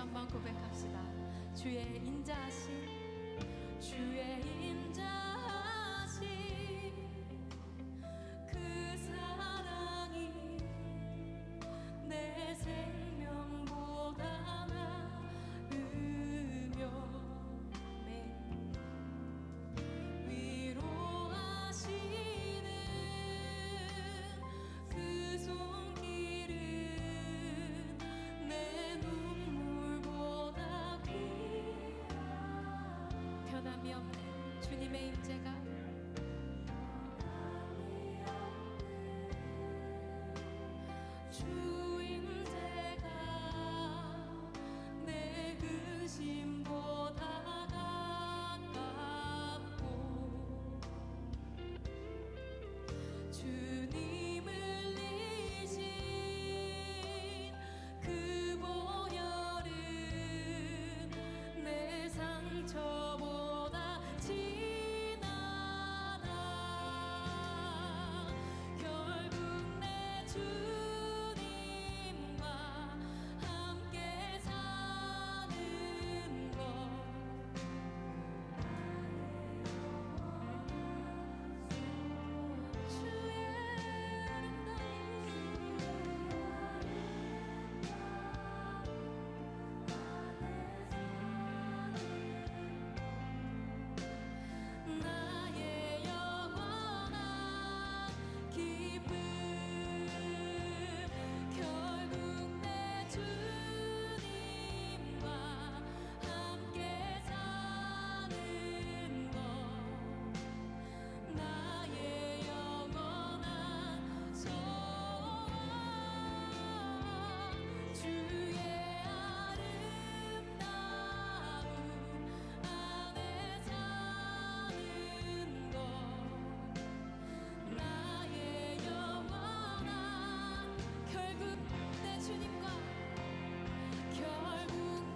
한번 고백합시다. 주의 인자하신 그 사랑이 내 생명보다 나으며 위로하시는 그 손길은 내 눈물보다 귀하다. 변함이 없는 주님의 임재가 주 임재가 내 근심보다 가깝고 주님을 이신 그 보혈은 내 상처보다 진하다. 결국 내 주님과 함께 사는 것 주의 나의 영원한 기쁨 결국 내 주님과 함께 사는 것 나의 영원한 소원 주의 아름다움 안에 사는 것 나의 영원한 결국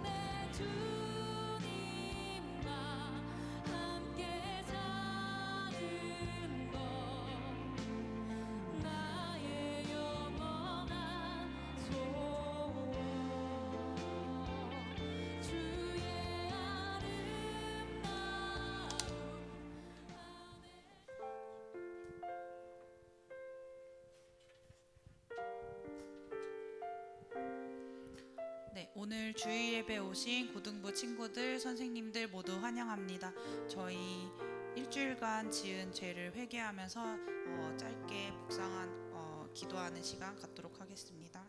내 주님과 함께 사는 것 나의 영원한 소원 주의 아름다움 네, 오늘 주일 예배 오신 고등부 친구들, 선생님들 모두 환영합니다. 저희 일주일간 지은 죄를 회개하면서 짧게 묵상한 기도하는 시간 갖도록 하겠습니다.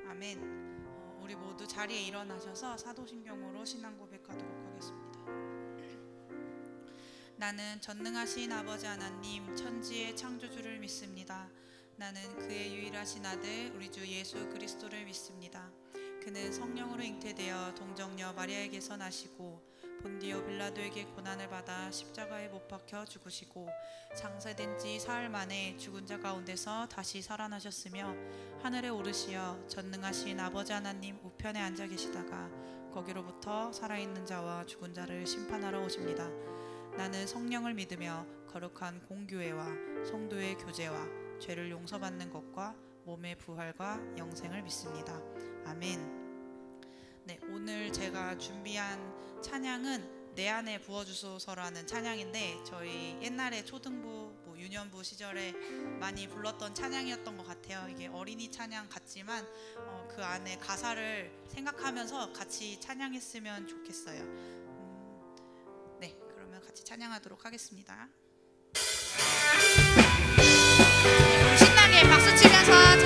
아멘. 우리 모두 자리에 일어나셔서 사도신경으로 신앙 고백하도록 하겠습니다. 나는 전능하신 아버지 하나님 천지의 창조주를 믿습니다. 나는 그의 유일하신 아들 우리 주 예수 그리스도를 믿습니다. 그는 성령으로 잉태되어 동정녀 마리아에게서 나시고 본디오 빌라도에게 고난을 받아 십자가에 못 박혀 죽으시고 장사된 지 사흘 만에 죽은 자 가운데서 다시 살아나셨으며 하늘에 오르시어 전능하신 아버지 하나님 우편에 앉아 계시다가 거기로부터 살아있는 자와 죽은 자를 심판하러 오십니다. 나는 성령을 믿으며 거룩한 공교회와 성도의 교제와 죄를 용서받는 것과 몸의 부활과 영생을 믿습니다. 아멘. 네, 오늘 제가 준비한 찬양은 내 안에 부어주소서라는 찬양인데 저희 옛날에 초등부, 유년부 시절에 많이 불렀던 찬양이었던 것 같아요. 이게 어린이 찬양 같지만 그 안에 가사를 생각하면서 같이 찬양했으면 좋겠어요. 네, 그러면 같이 찬양하도록 하겠습니다. 우리 신나게 박수 치면서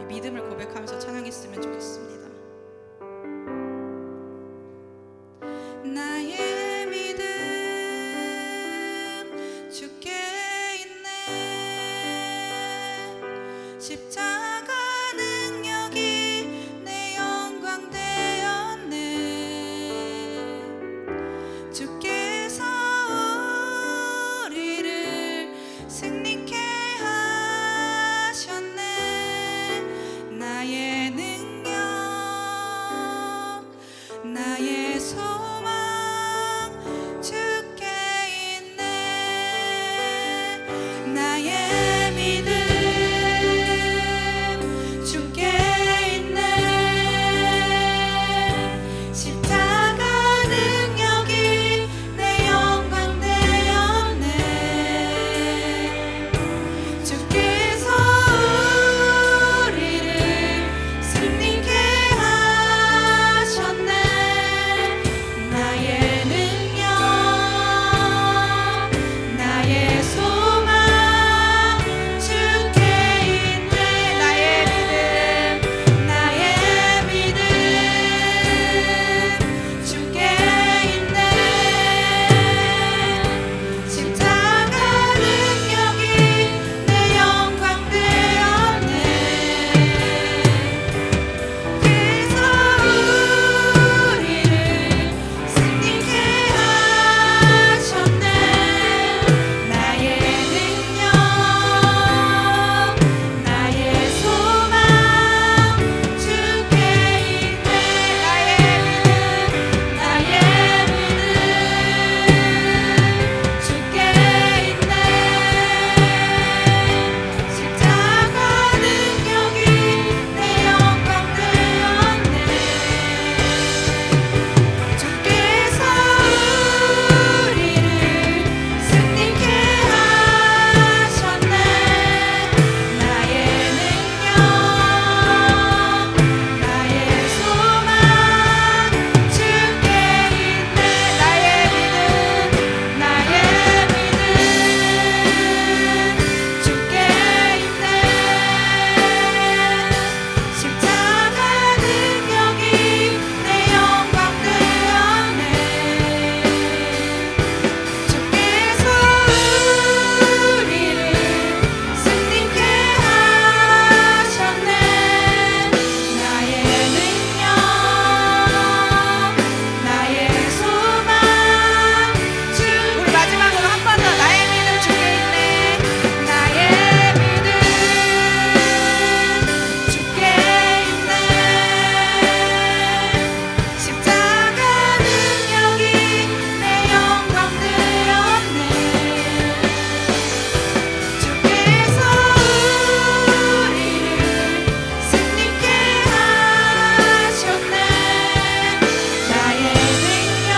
믿음을 고백하면서 찬양했으면 좋겠습니다. 나의 믿음 주께 있네. 십자가 능력이 내 영광 되었네. 주께서 우리를 승리케 하셨네. 나의 능력 나의 소망 주께 있네. 나의 믿음 주께 있네. 십자가 능력이 내 영광 되었네. 주께서 우리를 승리케 하셨네. 나의 능력 나의 소망 주께 있네. 나의 믿음 주께 있네. 십자가 능력이 내 영광 되었네. 그래서 우리를 승리케 하셨네. 나의 능력 나의 소망 주께 있네. 나의 믿음 주께 있네. 십자가 능력이 내 영광 되었네. 주께서 우리를 승리케 하셨네. 나의 능력 나의 소망 주께 있네. 나의 믿음 주께 있네. 십자가 능력이 내 영광 되었네. 주께서 우리를 승리케 하셨네. 나의 능력 나의 소망 우리 마지막으로 한 번 더 나의 믿음 주께 있네. 나의 믿음 주께 있네. 십자가 능력이 내 영광 되었네. 주께서 우리를 승리케 하셨네. 나의 능력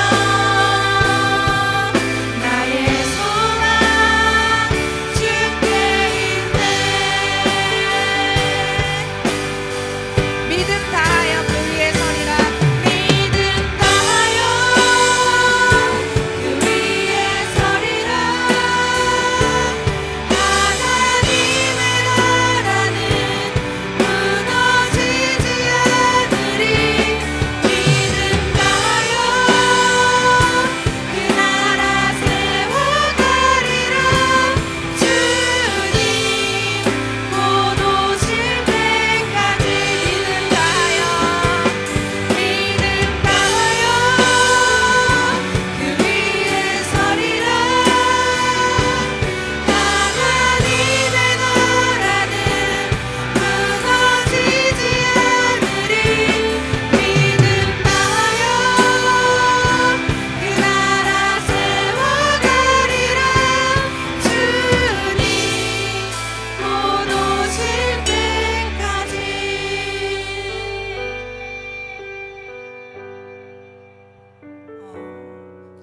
나의 소망 주께 있네. 믿음 다하여 그 위에 서리라. 믿음 다하여 그 위에 서리라. 하나님의 나라는 무너지지 않으리. 믿음 다하여 그 나라 세워가리라. 주님 곧 오실 때까지. 믿음 다하여 그 위에 서리라. 하나님의 나라는 무너지지 않으리. 믿음 다하여 그 나라 세워가리라. 주님 곧 오실 때까지.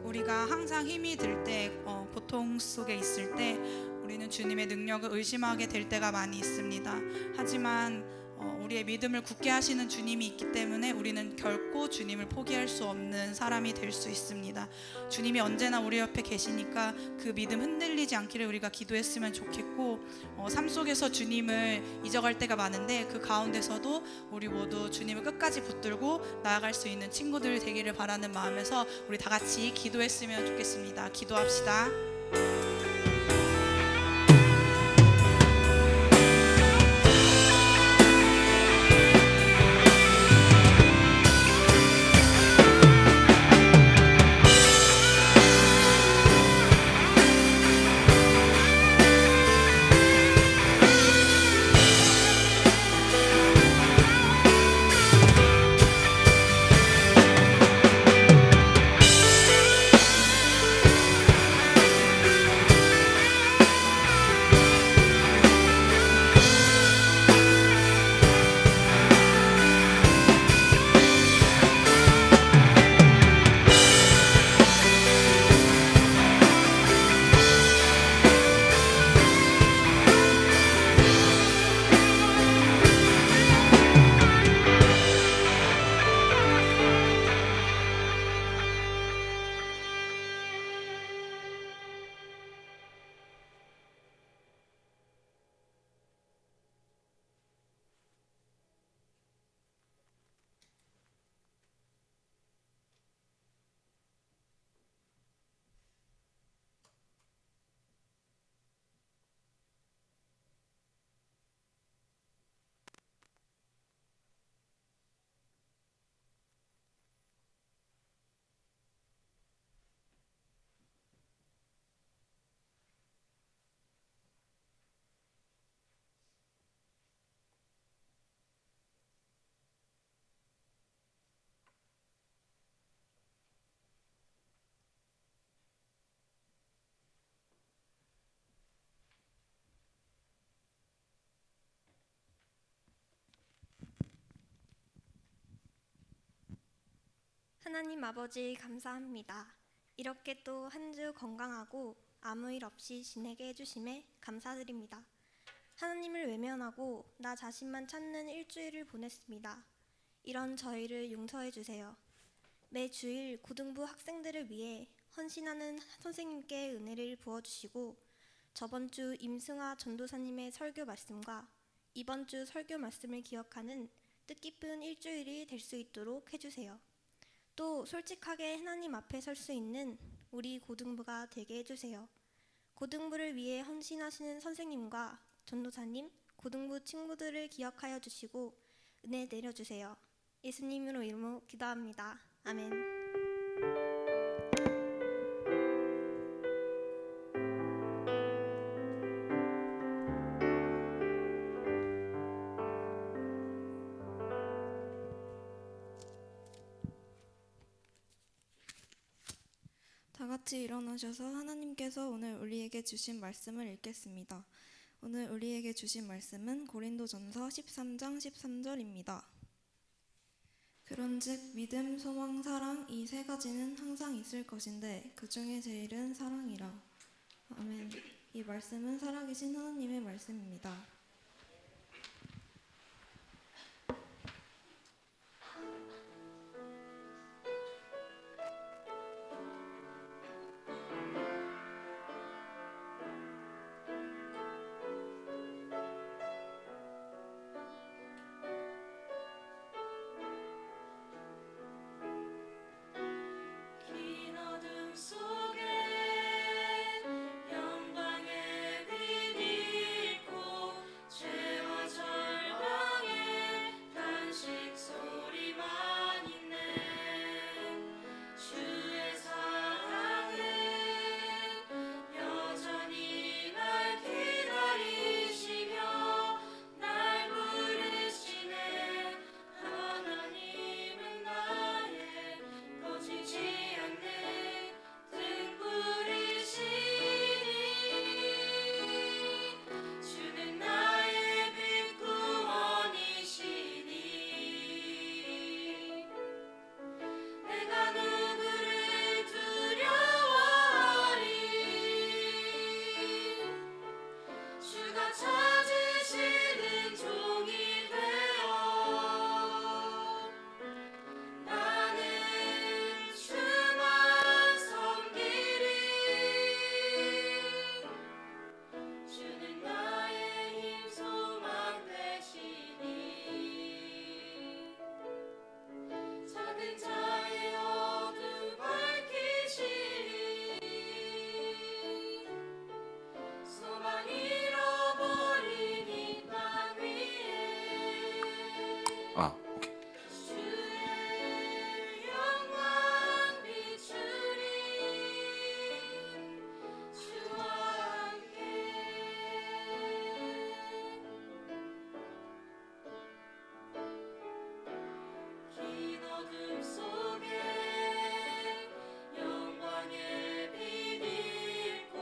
우리가 항상 힘이 들 때, 고통 속에 있을 때 우리는 주님의 능력을 의심하게 될 때가 많이 있습니다. 하지만 우리의 믿음을 굳게 하시는 주님이 있기 때문에 우리는 결코 주님을 포기할 수 없는 사람이 될 수 있습니다. 주님이 언제나 우리 옆에 계시니까 그 믿음 흔들리지 않기를 우리가 기도했으면 좋겠고, 삶 속에서 주님을 잊어갈 때가 많은데 그 가운데서도 우리 모두 주님을 끝까지 붙들고 나아갈 수 있는 친구들 되기를 바라는 마음에서 우리 다 같이 기도했으면 좋겠습니다. 기도합시다. 하나님 아버지 감사합니다. 이렇게 또 한 주 건강하고 아무 일 없이 지내게 해주심에 감사드립니다. 하나님을 외면하고 나 자신만 찾는 일주일을 보냈습니다. 이런 저희를 용서해 주세요. 매 주일 고등부 학생들을 위해 헌신하는 선생님께 은혜를 부어주시고, 저번 주 임승아 전도사님의 설교 말씀과 이번 주 설교 말씀을 기억하는 뜻깊은 일주일이 될 수 있도록 해주세요. 또 솔직하게 하나님 앞에 설 수 있는 우리 고등부가 되게 해주세요. 고등부를 위해 헌신하시는 선생님과 전도사님, 고등부 친구들을 기억하여 주시고 은혜 내려주세요. 예수님으로 이름으로 기도합니다. 아멘. 다 같이 일어나셔서 하나님께서 오늘 우리에게 주신 말씀을 읽겠습니다. 오늘 우리에게 주신 말씀은 고린도전서 13장 13절입니다. 그런즉 믿음, 소망, 사랑 이 세 가지는 항상 있을 것인데 그 중에 제일은 사랑이라. 아멘. 이 말씀은 살아계신 하나님의 말씀입니다. 긴 어둠 속에 영광의 빛 잃고 오케이. 주의 영광 비추리 주와 함께 긴 어둠 속에 영광의 빛 잃고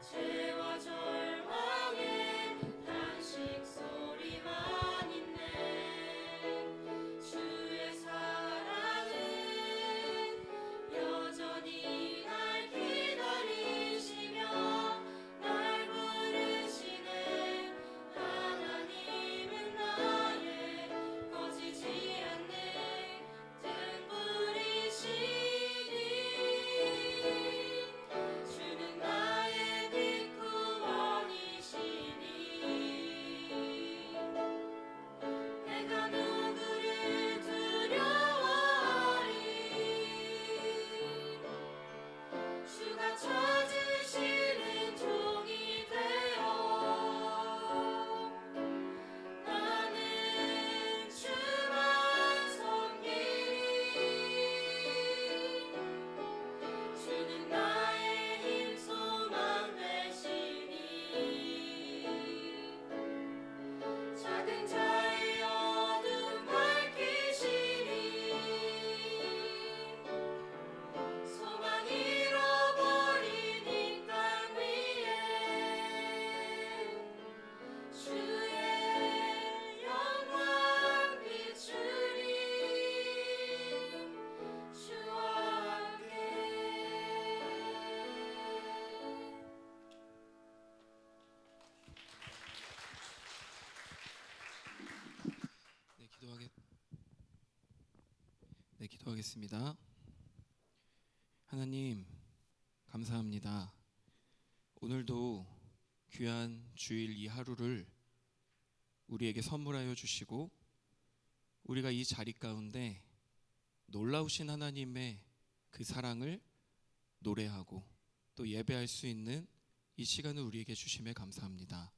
죄와 절망의 단식 소리만 있네 주의 사랑은 여전히 날 기다리시며 날 부르시네 하나님은 나의 꺼지지 않는 등불이시니 주는 나의 빛 구원이시니 내가 누구를 두려워하리 주가 찾으시는 종이 되어 나는 주만 섬기리 주는 나의 힘 소망 되시니 작은 자의 어둠 밝히시니 소망 잃어버린 인간 위에 주의 영광 비추리 주와 함께 기도하겠습니다. 하나님, 감사합니다. 오늘도 귀한 주일 이 하루를 우리에게 선물하여 주시고 우리가 이 자리 가운데 놀라우신 하나님의 그 사랑을 노래하고 또 예배할 수 있는 이 시간을 우리에게 주심에 감사합니다.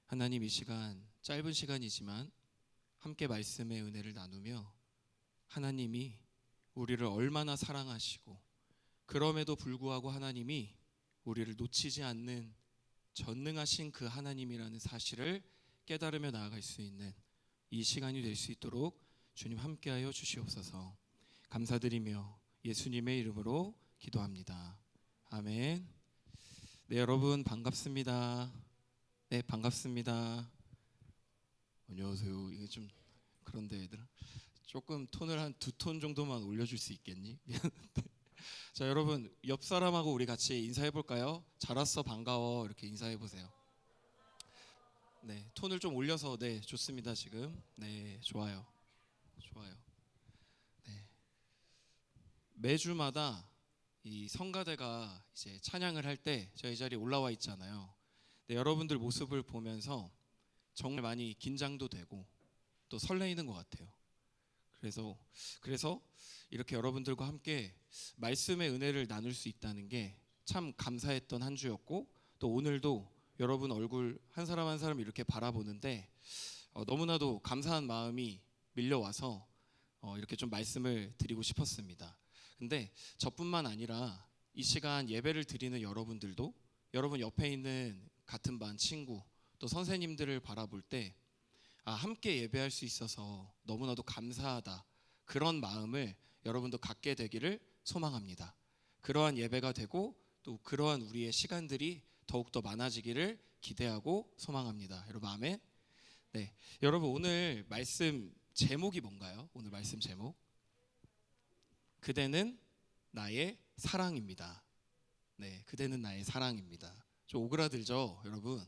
하나님, 이 시간 짧은 시간이지만 함께 말씀의 은혜를 나누며 하나님이 우리를 얼마나 사랑하시고 그럼에도 불구하고 하나님이 우리를 놓치지 않는 전능하신 그 하나님이라는 사실을 깨달으며 나아갈 수 있는 이 시간이 될 수 있도록 주님 함께하여 주시옵소서. 감사드리며 예수님의 이름으로 기도합니다. 아멘. 네, 여러분 반갑습니다. 네, 반갑습니다. 안녕하세요. 이게 좀 그런데 얘들아, 조금 톤을 한 2톤 정도만 올려줄 수 있겠니? 미안한데. 자, 여러분 옆 사람하고 우리 같이 인사해 볼까요? 잘 왔어, 반가워, 이렇게 인사해 보세요. 네, 톤을 좀 올려서. 네, 좋습니다. 지금 네, 좋아요. 네, 매주마다 이 성가대가 이제 찬양을 할 때 저희 자리에 올라와 있잖아요. 네, 여러분들 모습을 보면서 정말 많이 긴장도 되고 또 설레이는 것 같아요. 그래서 이렇게 여러분들과 함께 말씀의 은혜를 나눌 수 있다는 게 참 감사했던 한 주였고, 또 오늘도 여러분 얼굴 한 사람 한 사람 이렇게 바라보는데 너무나도 감사한 마음이 밀려와서 이렇게 좀 말씀을 드리고 싶었습니다. 근데 저뿐만 아니라 이 시간 예배를 드리는 여러분들도 여러분 옆에 있는 같은 반 친구 또 선생님들을 바라볼 때 함께 예배할 수 있어서 너무나도 감사하다, 그런 마음을 여러분도 갖게 되기를 소망합니다. 그러한 예배가 되고 또 그러한 우리의 시간들이 더욱더 많아지기를 기대하고 소망합니다. 여러분 아멘. 네, 여러분 오늘 말씀 제목이 뭔가요? 오늘 말씀 제목, 그대는 나의 사랑입니다. 네, 그대는 나의 사랑입니다. 좀 오그라들죠, 여러분?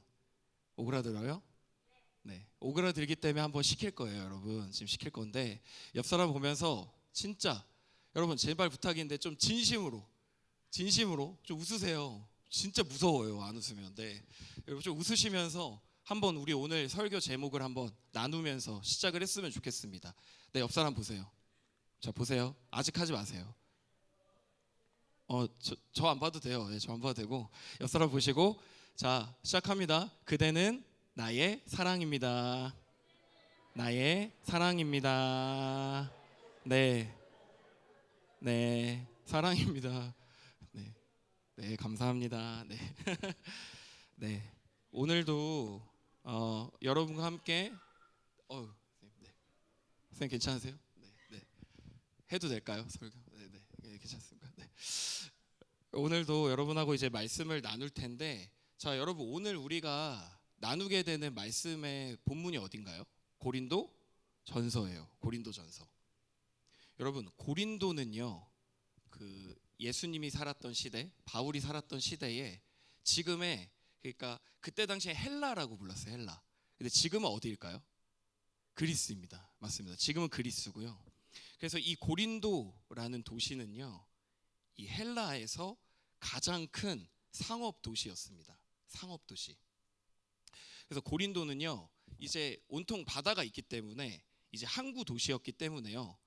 오그라들어요? 네, 오그라들기 때문에 한번 시킬 거예요, 여러분. 지금 시킬 건데 옆 사람 보면서 진짜 여러분 제발 부탁인데 좀 진심으로 좀 웃으세요. 진짜 무서워요, 안 웃으면. 네, 여러분 좀 웃으시면서 한번 우리 오늘 설교 제목을 한번 나누면서 시작을 했으면 좋겠습니다. 네, 옆 사람 보세요. 자, 보세요. 아직 하지 마세요. 저 안 봐도 돼요. 네, 저 안 봐도 되고 옆 사람 보시고 자, 시작합니다. 그대는 나의 사랑입니다. 나의 사랑입니다. 네, 네, 사랑입니다. 네, 네, 감사합니다. 네, 네, 오늘도 여러분과 함께 네. 선생님 괜찮으세요? 네, 네. 해도 될까요? 설교? 네, 네, 괜찮습니까? 네. 오늘도 여러분하고 이제 말씀을 나눌 텐데, 자, 여러분 오늘 우리가 나누게 되는 말씀의 본문이 어딘가요? 고린도 전서예요. 고린도 전서. 여러분 고린도는요, 그 예수님이 살았던 시대, 바울이 살았던 시대에 지금의, 그러니까 그때 당시에 헬라라고 불렀어요. 헬라. 근데 지금은 어디일까요? 그리스입니다. 맞습니다. 지금은 그리스고요. 그래서 이 고린도라는 도시는요, 이 헬라에서 가장 큰 상업 도시였습니다. 상업 도시. 그래서 고린도는요, 이제 온통 바다가 있기 때문에 이제 항구 도시였기 때문에요,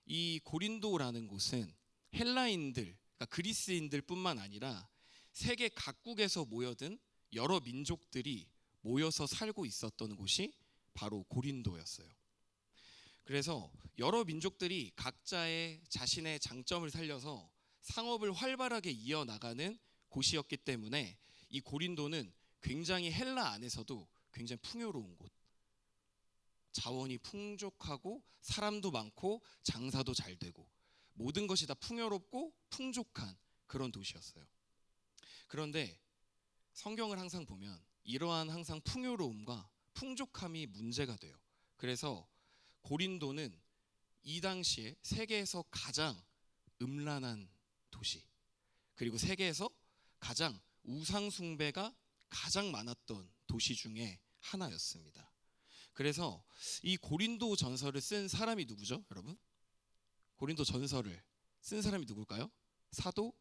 이 고린도라는 곳은 헬라인들, 그러니까 그리스인들뿐만 아니라 세계 각국에서 모여든 여러 민족들이 모여서 살고 있었던 곳이 바로 고린도였어요. 그래서 여러 민족들이 각자의 자신의 장점을 살려서 상업을 활발하게 이어나가는 곳이었기 때문에 이 고린도는 굉장히 헬라 안에서도 굉장히 풍요로운 곳, 자원이 풍족하고 사람도 많고 장사도 잘 되고 모든 것이 다 풍요롭고 풍족한 그런 도시였어요. 그런데 성경을 항상 보면 이러한 항상 풍요로움과 풍족함이 문제가 돼요. 그래서 고린도는 이 당시에 세계에서 가장 음란한 도시, 그리고 세계에서 가장 우상 숭배가 가장 많았던 도시 중에 하나였습니다. 그래서 이 고린도 전서를 쓴 사람이 누구죠, 여러분? 고린도 전서를 쓴 사람이 누굴까요? 사도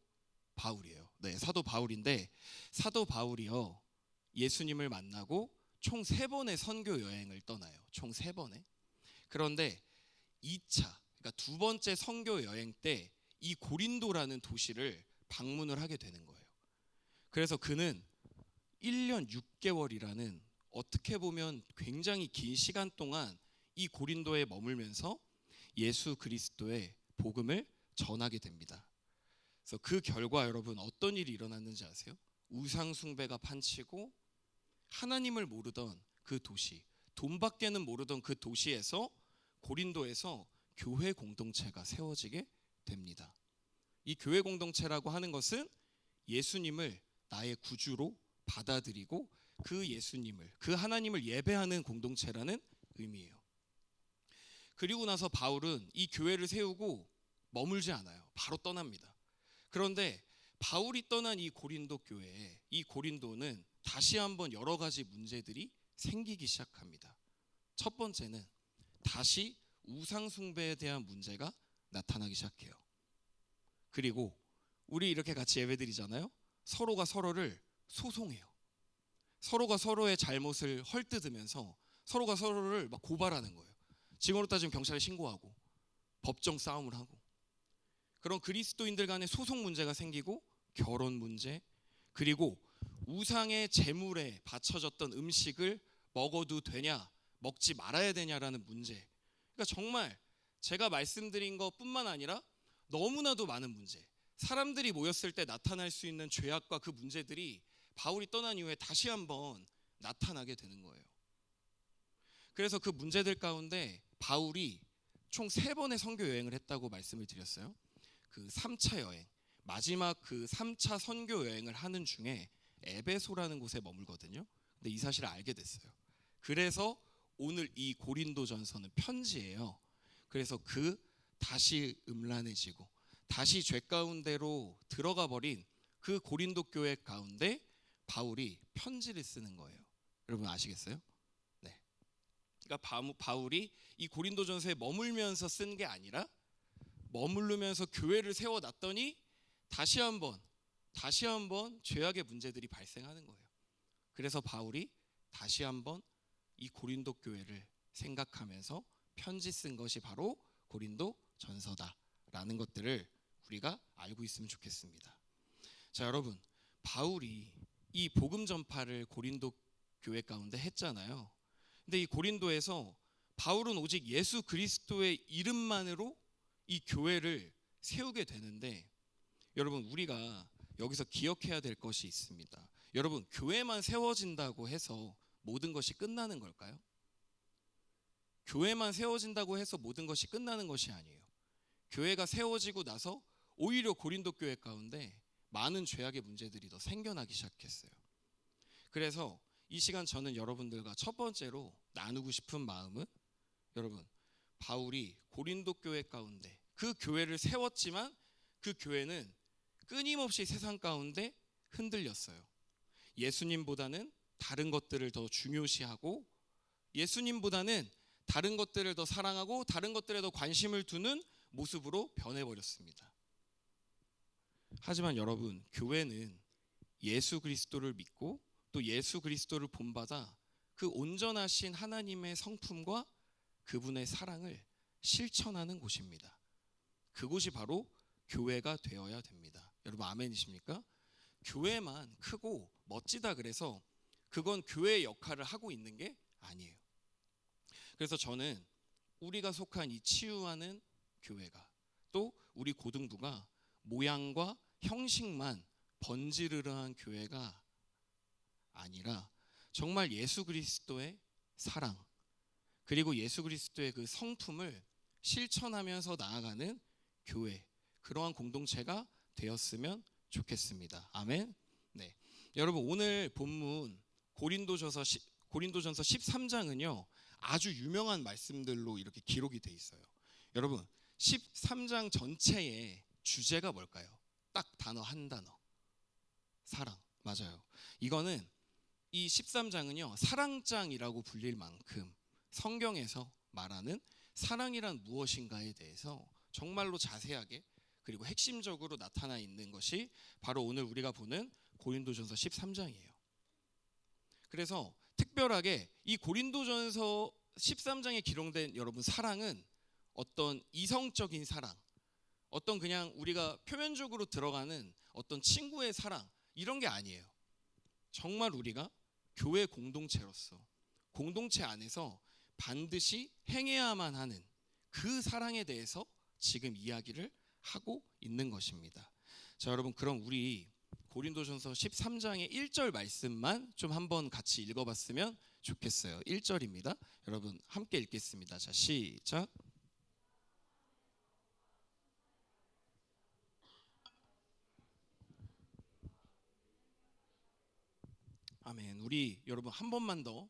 바울이에요. 네, 사도 바울인데, 사도 바울이요, 예수님을 만나고 총 3번의 선교 여행을 떠나요. 총 3번에. 그런데 2차, 그러니까 두 번째 선교 여행 때 이 고린도라는 도시를 방문을 하게 되는 거예요. 그래서 그는 1년 6개월이라는 어떻게 보면 굉장히 긴 시간 동안 이 고린도에 머물면서 예수 그리스도의 복음을 전하게 됩니다. 그래서 그 결과 여러분 어떤 일이 일어났는지 아세요? 우상 숭배가 판치고 하나님을 모르던 그 도시, 돈밖에는 모르던 그 도시에서, 고린도에서 교회 공동체가 세워지게 됩니다. 이 교회 공동체라고 하는 것은 예수님을 나의 구주로 받아들이고 그 예수님을, 그 하나님을 예배하는 공동체라는 의미예요. 그리고 나서 바울은 이 교회를 세우고 머물지 않아요. 바로 떠납니다. 그런데 바울이 떠난 이 고린도 교회에, 이 고린도는 다시 한번 여러 가지 문제들이 생기기 시작합니다. 첫 번째는 다시 우상 숭배에 대한 문제가 나타나기 시작해요. 그리고 우리 이렇게 같이 예배드리잖아요. 서로가 서로를 소송해요. 서로가 서로의 잘못을 헐뜯으면서 서로가 서로를 막 고발하는 거예요. 지금으로 따지면 경찰에 신고하고 법정 싸움을 하고, 그런 그리스도인들 간의 소송 문제가 생기고, 결혼 문제, 그리고 우상의 제물에 바쳐졌던 음식을 먹어도 되냐, 먹지 말아야 되냐라는 문제. 그러니까 정말 제가 말씀드린 것뿐만 아니라 너무나도 많은 문제, 사람들이 모였을 때 나타날 수 있는 죄악과 그 문제들이 바울이 떠난 이후에 다시 한번 나타나게 되는 거예요. 그래서 그 문제들 가운데 바울이 총 3번의 선교 여행을 했다고 말씀을 드렸어요. 그 3차 여행, 마지막 그 3차 선교 여행을 하는 중에 에베소라는 곳에 머물거든요. 근데 이 사실을 알게 됐어요. 그래서 오늘 이 고린도전서는 편지예요. 그래서 그 다시 음란해지고 다시 죄 가운데로 들어가 버린 그 고린도 교회 가운데 바울이 편지를 쓰는 거예요. 여러분 아시겠어요? 네. 그러니까 바울이 이 고린도전서에 머물면서 쓴 게 아니라 머무르면서 교회를 세워놨더니 다시 한번 죄악의 문제들이 발생하는 거예요. 그래서 바울이 다시 한번 이 고린도 교회를 생각하면서 편지 쓴 것이 바로 고린도 전서다라는 것들을 우리가 알고 있으면 좋겠습니다. 자, 여러분, 바울이 이 복음 전파를 고린도 교회 가운데 했잖아요. 근데 이 고린도에서 바울은 오직 예수 그리스도의 이름만으로 이 교회를 세우게 되는데, 여러분 우리가 여기서 기억해야 될 것이 있습니다. 여러분, 교회만 세워진다고 해서 모든 것이 끝나는 걸까요? 교회만 세워진다고 해서 모든 것이 끝나는 것이 아니에요. 교회가 세워지고 나서 오히려 고린도 교회 가운데 많은 죄악의 문제들이 더 생겨나기 시작했어요. 그래서 이 시간 저는 여러분들과 첫 번째로 나누고 싶은 마음은, 여러분, 바울이 고린도 교회 가운데 그 교회를 세웠지만 그 교회는 끊임없이 세상 가운데 흔들렸어요. 예수님보다는 다른 것들을 더 중요시하고, 예수님보다는 다른 것들을 더 사랑하고 다른 것들에 더 관심을 두는 모습으로 변해버렸습니다. 하지만 여러분, 교회는 예수 그리스도를 믿고 또 예수 그리스도를 본받아 그 온전하신 하나님의 성품과 그분의 사랑을 실천하는 곳입니다. 그곳이 바로 교회가 되어야 됩니다. 여러분 아멘이십니까? 교회만 크고 멋지다 그래서 그건 교회의 역할을 하고 있는 게 아니에요. 그래서 저는 우리가 속한 이 치유하는 교회가, 또 우리 고등부가 모양과 형식만 번지르르한 교회가 아니라 정말 예수 그리스도의 사랑, 그리고 예수 그리스도의 그 성품을 실천하면서 나아가는 교회, 그러한 공동체가 되었으면 좋겠습니다. 아멘. 네, 여러분 오늘 본문 고린도전서 13장은요 아주 유명한 말씀들로 이렇게 기록이 돼 있어요. 여러분 13장 전체의 주제가 뭘까요? 딱 단어 한 단어, 사랑. 맞아요. 이거는 이 13장은요 사랑장이라고 불릴 만큼 성경에서 말하는 사랑이란 무엇인가에 대해서 정말로 자세하게 그리고 핵심적으로 나타나 있는 것이 바로 오늘 우리가 보는 고린도전서 13장이에요. 그래서 특별하게 이 고린도전서 13장에 기록된 여러분 사랑은 어떤 이성적인 사랑, 어떤 그냥 우리가 표면적으로 들어가는 어떤 친구의 사랑, 이런 게 아니에요. 정말 우리가 교회 공동체로서 공동체 안에서 반드시 행해야만 하는 그 사랑에 대해서 지금 이야기를 하고 있는 것입니다. 자, 여러분 그럼 우리 고린도전서 13장의 1절 말씀만 좀 한번 같이 읽어봤으면 좋겠어요. 1절입니다. 여러분 함께 읽겠습니다. 자, 시작. 아멘. 우리 여러분 한 번만 더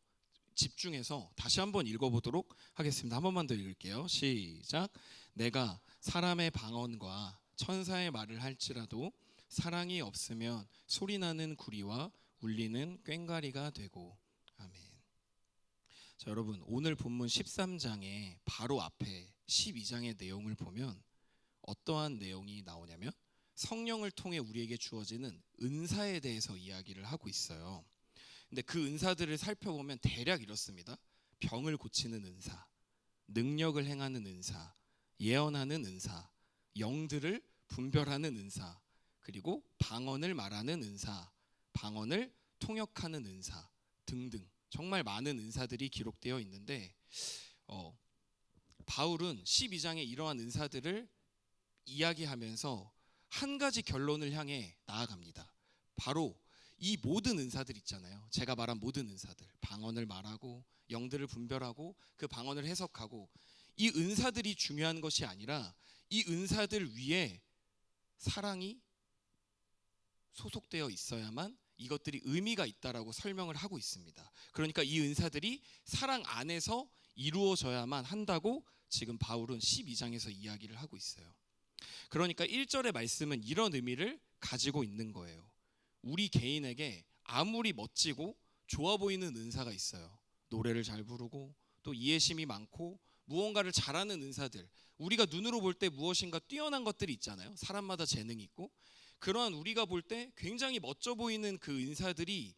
집중해서 다시 한번 읽어보도록 하겠습니다. 한 번만 더 읽을게요. 시작. 내가 사람의 방언과 천사의 말을 할지라도 사랑이 없으면 소리나는 구리와 울리는 꽹과리가 되고. 아멘. 자, 여러분 오늘 본문 13장의 바로 앞에 12장의 내용을 보면 어떠한 내용이 나오냐면 성령을 통해 우리에게 주어지는 은사에 대해서 이야기를 하고 있어요. 근데 그 은사들을 살펴보면 대략 이렇습니다. 병을 고치는 은사, 능력을 행하는 은사, 예언하는 은사, 영들을 분별하는 은사, 그리고 방언을 말하는 은사, 방언을 통역하는 은사 등등 정말 많은 은사들이 기록되어 있는데 바울은 12장에 이러한 은사들을 이야기하면서 한 가지 결론을 향해 나아갑니다. 바로 이 모든 은사들 있잖아요. 제가 말한 모든 은사들, 방언을 말하고 영들을 분별하고 그 방언을 해석하고, 이 은사들이 중요한 것이 아니라 이 은사들 위에 사랑이 소속되어 있어야만 이것들이 의미가 있다라고 설명을 하고 있습니다. 그러니까 이 은사들이 사랑 안에서 이루어져야만 한다고 지금 바울은 12장에서 이야기를 하고 있어요. 그러니까 1절의 말씀은 이런 의미를 가지고 있는 거예요. 우리 개인에게 아무리 멋지고 좋아 보이는 은사가 있어요. 노래를 잘 부르고 또 이해심이 많고 무언가를 잘하는 은사들, 우리가 눈으로 볼 때 무엇인가 뛰어난 것들이 있잖아요. 사람마다 재능이 있고 그러한 우리가 볼 때 굉장히 멋져 보이는 그 은사들이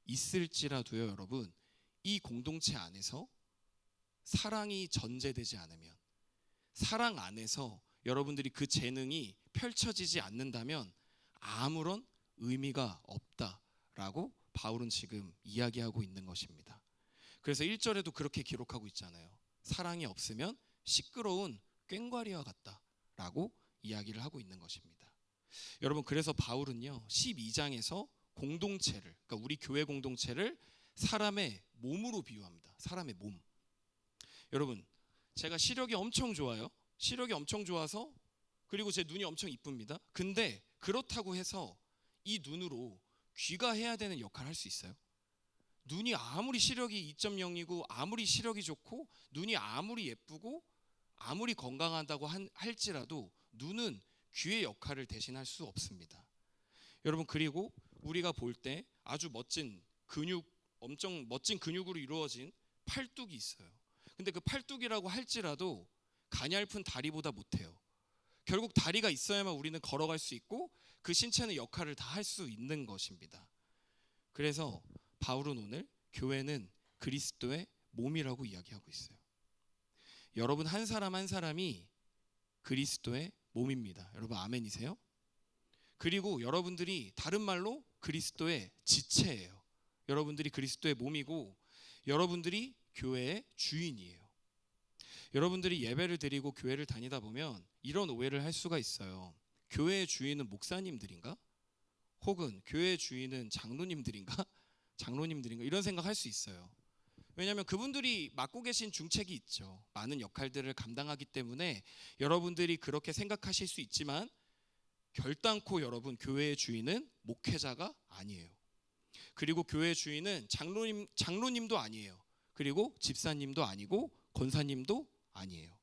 있을지라도요, 여러분 이 공동체 안에서 사랑이 전제되지 않으면, 사랑 안에서 여러분들이 그 재능이 펼쳐지지 않는다면 아무런 의미가 없다라고 바울은 지금 이야기하고 있는 것입니다. 그래서 1절에도 그렇게 기록하고 있잖아요. 사랑이 없으면 시끄러운 꽹과리와 같다라고 이야기를 하고 있는 것입니다. 여러분, 그래서 바울은요 12장에서 공동체를, 그러니까 우리 교회 공동체를 사람의 몸으로 비유합니다. 사람의 몸. 여러분, 제가 시력이 엄청 좋아요. 시력이 엄청 좋아서, 그리고 제 눈이 엄청 이쁩니다. 근데 그렇다고 해서 이 눈으로 귀가 해야 되는 역할을 할 수 있어요? 눈이 아무리 시력이 2.0이고 아무리 시력이 좋고 눈이 아무리 예쁘고 아무리 건강하다고 할지라도 눈은 귀의 역할을 대신할 수 없습니다. 여러분, 그리고 우리가 볼 때 아주 멋진 근육, 엄청 멋진 근육으로 이루어진 팔뚝이 있어요. 근데 그 팔뚝이라고 할지라도 가냘픈 다리보다 못해요. 결국 다리가 있어야만 우리는 걸어갈 수 있고 그 신체는 역할을 다 할 수 있는 것입니다. 그래서 바울은 오늘 교회는 그리스도의 몸이라고 이야기하고 있어요. 여러분, 한 사람 한 사람이 그리스도의 몸입니다. 여러분, 아멘이세요? 그리고 여러분들이 다른 말로 그리스도의 지체예요. 여러분들이 그리스도의 몸이고 여러분들이 교회의 주인이에요. 여러분들이 예배를 드리고 교회를 다니다 보면 이런 오해를 할 수가 있어요. 교회의 주인은 목사님들인가? 혹은 교회의 주인은 장로님들인가? 이런 생각할 수 있어요. 왜냐하면 그분들이 맡고 계신 중책이 있죠. 많은 역할들을 감당하기 때문에 여러분들이 그렇게 생각하실 수 있지만 결단코 여러분, 교회의 주인은 목회자가 아니에요. 그리고 교회의 주인은 장로님도 아니에요. 그리고 집사님도 아니고 권사님도 아니에요.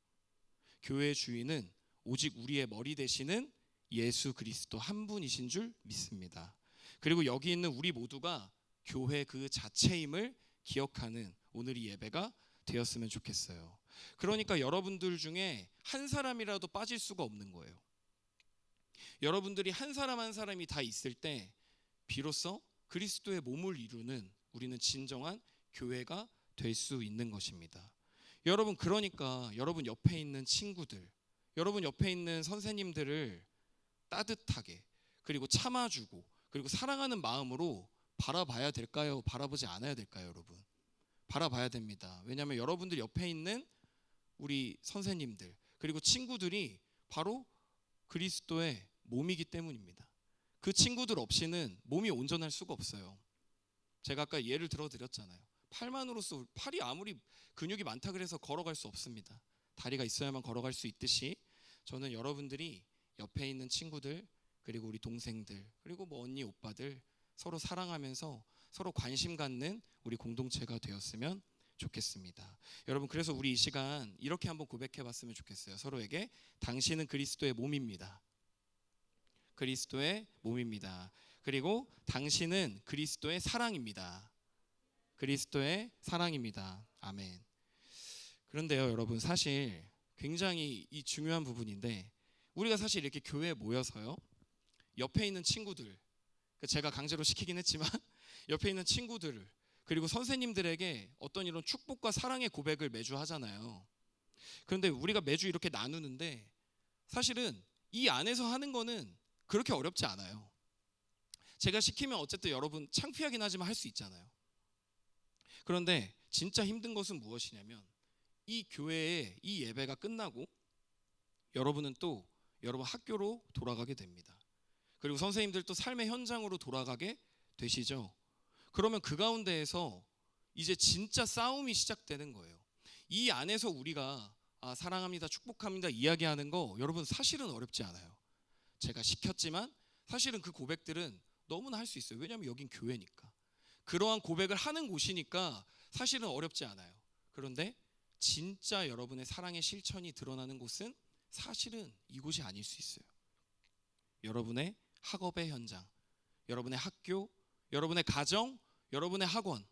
교회의 주인은 오직 우리의 머리 되시는 예수 그리스도 한 분이신 줄 믿습니다. 그리고 여기 있는 우리 모두가 교회 그 자체임을 기억하는 오늘이 예배가 되었으면 좋겠어요. 그러니까 여러분들 중에 한 사람이라도 빠질 수가 없는 거예요. 여러분들이 한 사람 한 사람이 다 있을 때 비로소 그리스도의 몸을 이루는 우리는 진정한 교회가 될 수 있는 것입니다. 여러분, 그러니까 여러분 옆에 있는 친구들, 여러분 옆에 있는 선생님들을 따뜻하게, 그리고 참아주고, 그리고 사랑하는 마음으로 바라봐야 될까요? 바라보지 않아야 될까요, 여러분? 바라봐야 됩니다. 왜냐하면 여러분들 옆에 있는 우리 선생님들, 그리고 친구들이 바로 그리스도의 몸이기 때문입니다. 그 친구들 없이는 몸이 온전할 수가 없어요. 제가 아까 예를 들어 드렸잖아요. 팔만으로서, 팔이 아무리 근육이 많다 그래서 걸어갈 수 없습니다. 다리가 있어야만 걸어갈 수 있듯이 저는 여러분들이 옆에 있는 친구들, 그리고 우리 동생들, 그리고 뭐 언니 오빠들 서로 사랑하면서 서로 관심 갖는 우리 공동체가 되었으면 좋겠습니다. 여러분, 그래서 우리 이 시간 이렇게 한번 고백해 봤으면 좋겠어요. 서로에게 당신은 그리스도의 몸입니다. 그리스도의 몸입니다. 그리고 당신은 그리스도의 사랑입니다. 그리스도의 사랑입니다. 아멘. 그런데요, 여러분, 사실 굉장히 이 중요한 부분인데 우리가 사실 이렇게 교회에 모여서요, 옆에 있는 친구들, 제가 강제로 시키긴 했지만 옆에 있는 친구들, 그리고 선생님들에게 어떤 이런 축복과 사랑의 고백을 매주 하잖아요. 그런데 우리가 매주 이렇게 나누는데 사실은 이 안에서 하는 거는 그렇게 어렵지 않아요. 제가 시키면 어쨌든 여러분 창피하긴 하지만 할 수 있잖아요. 그런데 진짜 힘든 것은 무엇이냐면 이 교회의 이 예배가 끝나고 여러분은 또 여러분 학교로 돌아가게 됩니다. 그리고 선생님들도 삶의 현장으로 돌아가게 되시죠. 그러면 그 가운데에서 이제 진짜 싸움이 시작되는 거예요. 이 안에서 우리가 사랑합니다, 축복합니다 이야기하는 거 여러분 사실은 어렵지 않아요. 제가 시켰지만 사실은 그 고백들은 너무나 할 수 있어요. 왜냐하면 여긴 교회니까. 그러한 고백을 하는 곳이니까 사실은 어렵지 않아요. 그런데 진짜 여러분의 사랑의 실천이 드러나는 곳은 사실은 이곳이 아닐 수 있어요. 여러분의 학업의 현장, 여러분의 학교, 여러분의 가정, 여러분의 학원,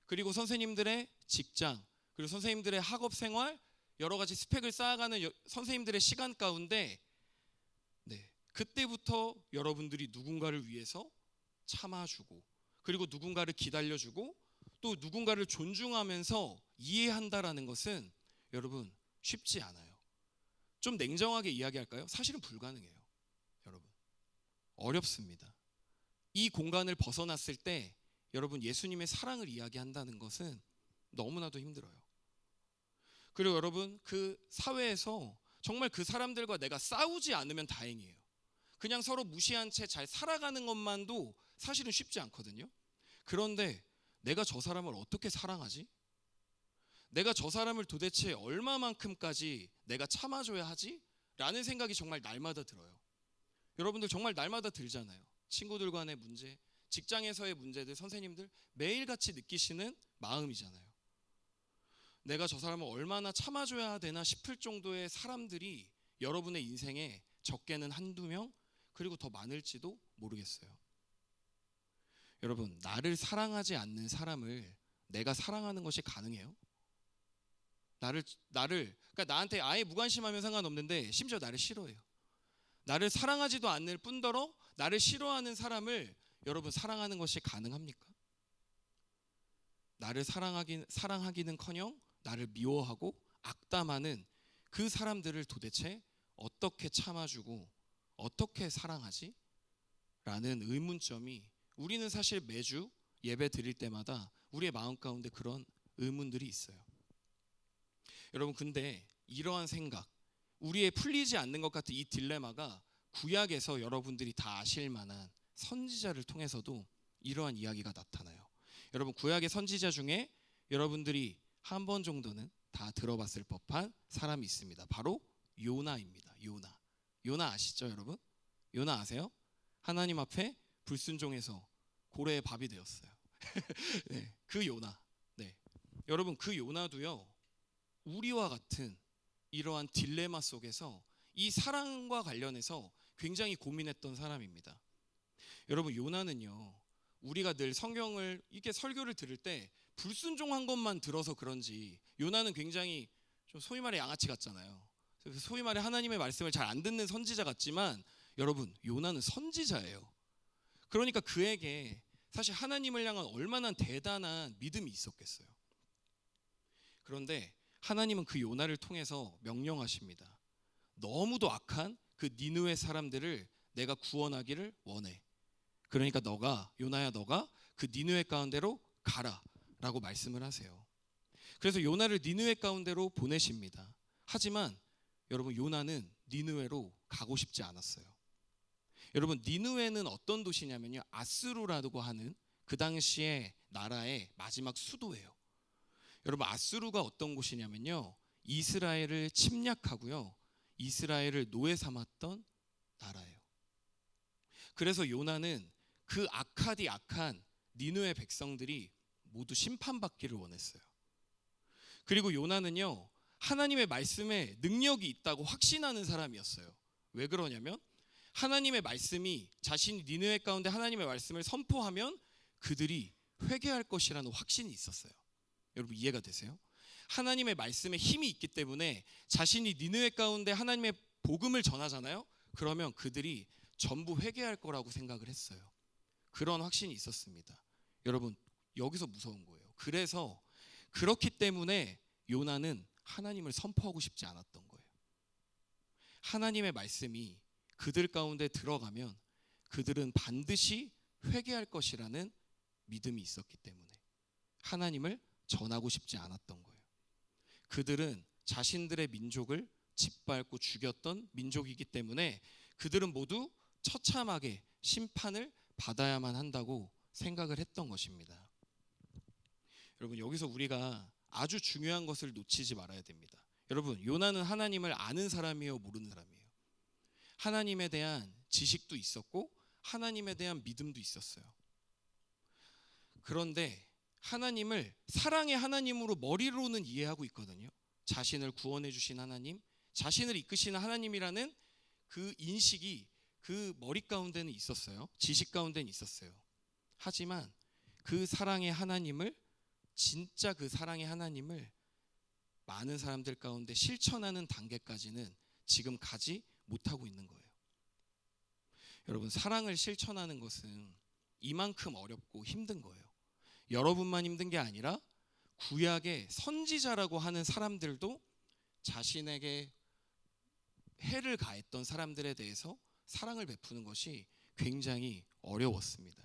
그리고 선생님들의 직장, 그리고 선생님들의 학업 생활, 여러 가지 스펙을 쌓아가는 선생님들의 시간 가운데 그때부터 여러분들이 누군가를 위해서 참아주고, 그리고 누군가를 기다려주고, 또 누군가를 존중하면서 이해한다라는 것은 여러분 쉽지 않아요. 좀 냉정하게 이야기할까요? 사실은 불가능해요. 여러분 어렵습니다. 이 공간을 벗어났을 때 여러분 예수님의 사랑을 이야기한다는 것은 너무나도 힘들어요. 그리고 여러분, 그 사회에서 정말 그 사람들과 내가 싸우지 않으면 다행이에요. 그냥 서로 무시한 채 잘 살아가는 것만도 사실은 쉽지 않거든요. 그런데 내가 저 사람을 어떻게 사랑하지? 내가 저 사람을 도대체 얼마만큼까지 내가 참아줘야 하지? 라는 생각이 정말 날마다 들어요. 여러분들 정말 날마다 들잖아요. 친구들 간의 문제, 직장에서의 문제들, 선생님들 매일같이 느끼시는 마음이잖아요. 내가 저 사람을 얼마나 참아줘야 되나 싶을 정도의 사람들이 여러분의 인생에 적게는 한두 명, 그리고 더 많을지도 모르겠어요. 여러분, 나를 사랑하지 않는 사람을 내가 사랑하는 것이 가능해요? 그러니까 나한테 아예 무관심하면 상관없는데 심지어 나를 싫어해요. 나를 사랑하지도 않을 뿐더러 나를 싫어하는 사람을 여러분 사랑하는 것이 가능합니까? 나를 사랑하기는커녕 나를 미워하고 악담하는 그 사람들을 도대체 어떻게 참아주고 어떻게 사랑하지? 라는 의문점이 우리는 사실 매주 예배 드릴 때마다 우리의 마음 가운데 그런 의문들이 있어요. 여러분, 근데 이러한 생각, 우리의 풀리지 않는 것 같은 이 딜레마가 구약에서 여러분들이 다 아실 만한 선지자를 통해서도 이러한 이야기가 나타나요. 여러분, 구약의 선지자 중에 여러분들이 한 번 정도는 다 들어봤을 법한 사람이 있습니다. 바로 요나입니다. 요나 아시죠, 여러분? 요나 아세요? 하나님 앞에 불순종해서 고래의 밥이 되었어요. 네, 그 요나. 네, 여러분, 그 요나도요, 우리와 같은 이러한 딜레마 속에서 이 사랑과 관련해서 굉장히 고민했던 사람입니다. 여러분, 요나는요, 우리가 늘 성경을 이렇게 설교를 들을 때 불순종한 것만 들어서 그런지 요나는 굉장히 좀 소위 말해 양아치 같잖아요. 소위 말해 하나님의 말씀을 잘 안 듣는 선지자 같지만 여러분, 요나는 선지자예요. 그러니까 그에게 사실 하나님을 향한 얼마나 대단한 믿음이 있었겠어요. 그런데 하나님은 그 요나를 통해서 명령하십니다. 너무도 악한 그 니느웨 사람들을 내가 구원하기를 원해. 그러니까 요나야, 너가 그 니느웨 가운데로 가라 라고 말씀을 하세요. 그래서 요나를 니느웨 가운데로 보내십니다. 하지만 여러분, 요나는 니느웨로 가고 싶지 않았어요. 여러분, 니느웨는 어떤 도시냐면요, 아수르라고 하는 그 당시에 나라의 마지막 수도예요. 여러분, 아수르가 어떤 곳이냐면요, 이스라엘을 침략하고요, 이스라엘을 노예 삼았던 나라예요. 그래서 요나는 그 악한 니느웨 백성들이 모두 심판받기를 원했어요. 그리고 요나는요, 하나님의 말씀에 능력이 있다고 확신하는 사람이었어요. 왜 그러냐면 하나님의 말씀이 자신이 니느웨 가운데 하나님의 말씀을 선포하면 그들이 회개할 것이라는 확신이 있었어요. 여러분, 이해가 되세요? 하나님의 말씀에 힘이 있기 때문에 자신이 니느웨 가운데 하나님의 복음을 전하잖아요. 그러면 그들이 전부 회개할 거라고 생각을 했어요. 그런 확신이 있었습니다. 여러분, 여기서 무서운 거예요. 그래서 그렇기 때문에 요나는 하나님을 선포하고 싶지 않았던 거예요. 하나님의 말씀이 그들 가운데 들어가면 그들은 반드시 회개할 것이라는 믿음이 있었기 때문에 하나님을 전하고 싶지 않았던 거예요. 그들은 자신들의 민족을 짓밟고 죽였던 민족이기 때문에 그들은 모두 처참하게 심판을 받아야만 한다고 생각을 했던 것입니다. 여러분, 여기서 우리가 아주 중요한 것을 놓치지 말아야 됩니다. 여러분, 요나는 하나님을 아는 사람이에요, 모르는 사람이에요? 하나님에 대한 지식도 있었고 하나님에 대한 믿음도 있었어요. 그런데 하나님을 사랑의 하나님으로 머리로는 이해하고 있거든요. 자신을 구원해 주신 하나님, 자신을 이끄시는 하나님이라는 그 인식이 그 머리 가운데는 있었어요. 지식 가운데는 있었어요. 하지만 그 사랑의 하나님을, 진짜 그 사랑의 하나님을 많은 사람들 가운데 실천하는 단계까지는 지금 가지 못하고 있는 거예요. 여러분, 사랑을 실천하는 것은 이만큼 어렵고 힘든 거예요. 여러분만 힘든 게 아니라 구약의 선지자라고 하는 사람들도 자신에게 해를 가했던 사람들에 대해서 사랑을 베푸는 것이 굉장히 어려웠습니다.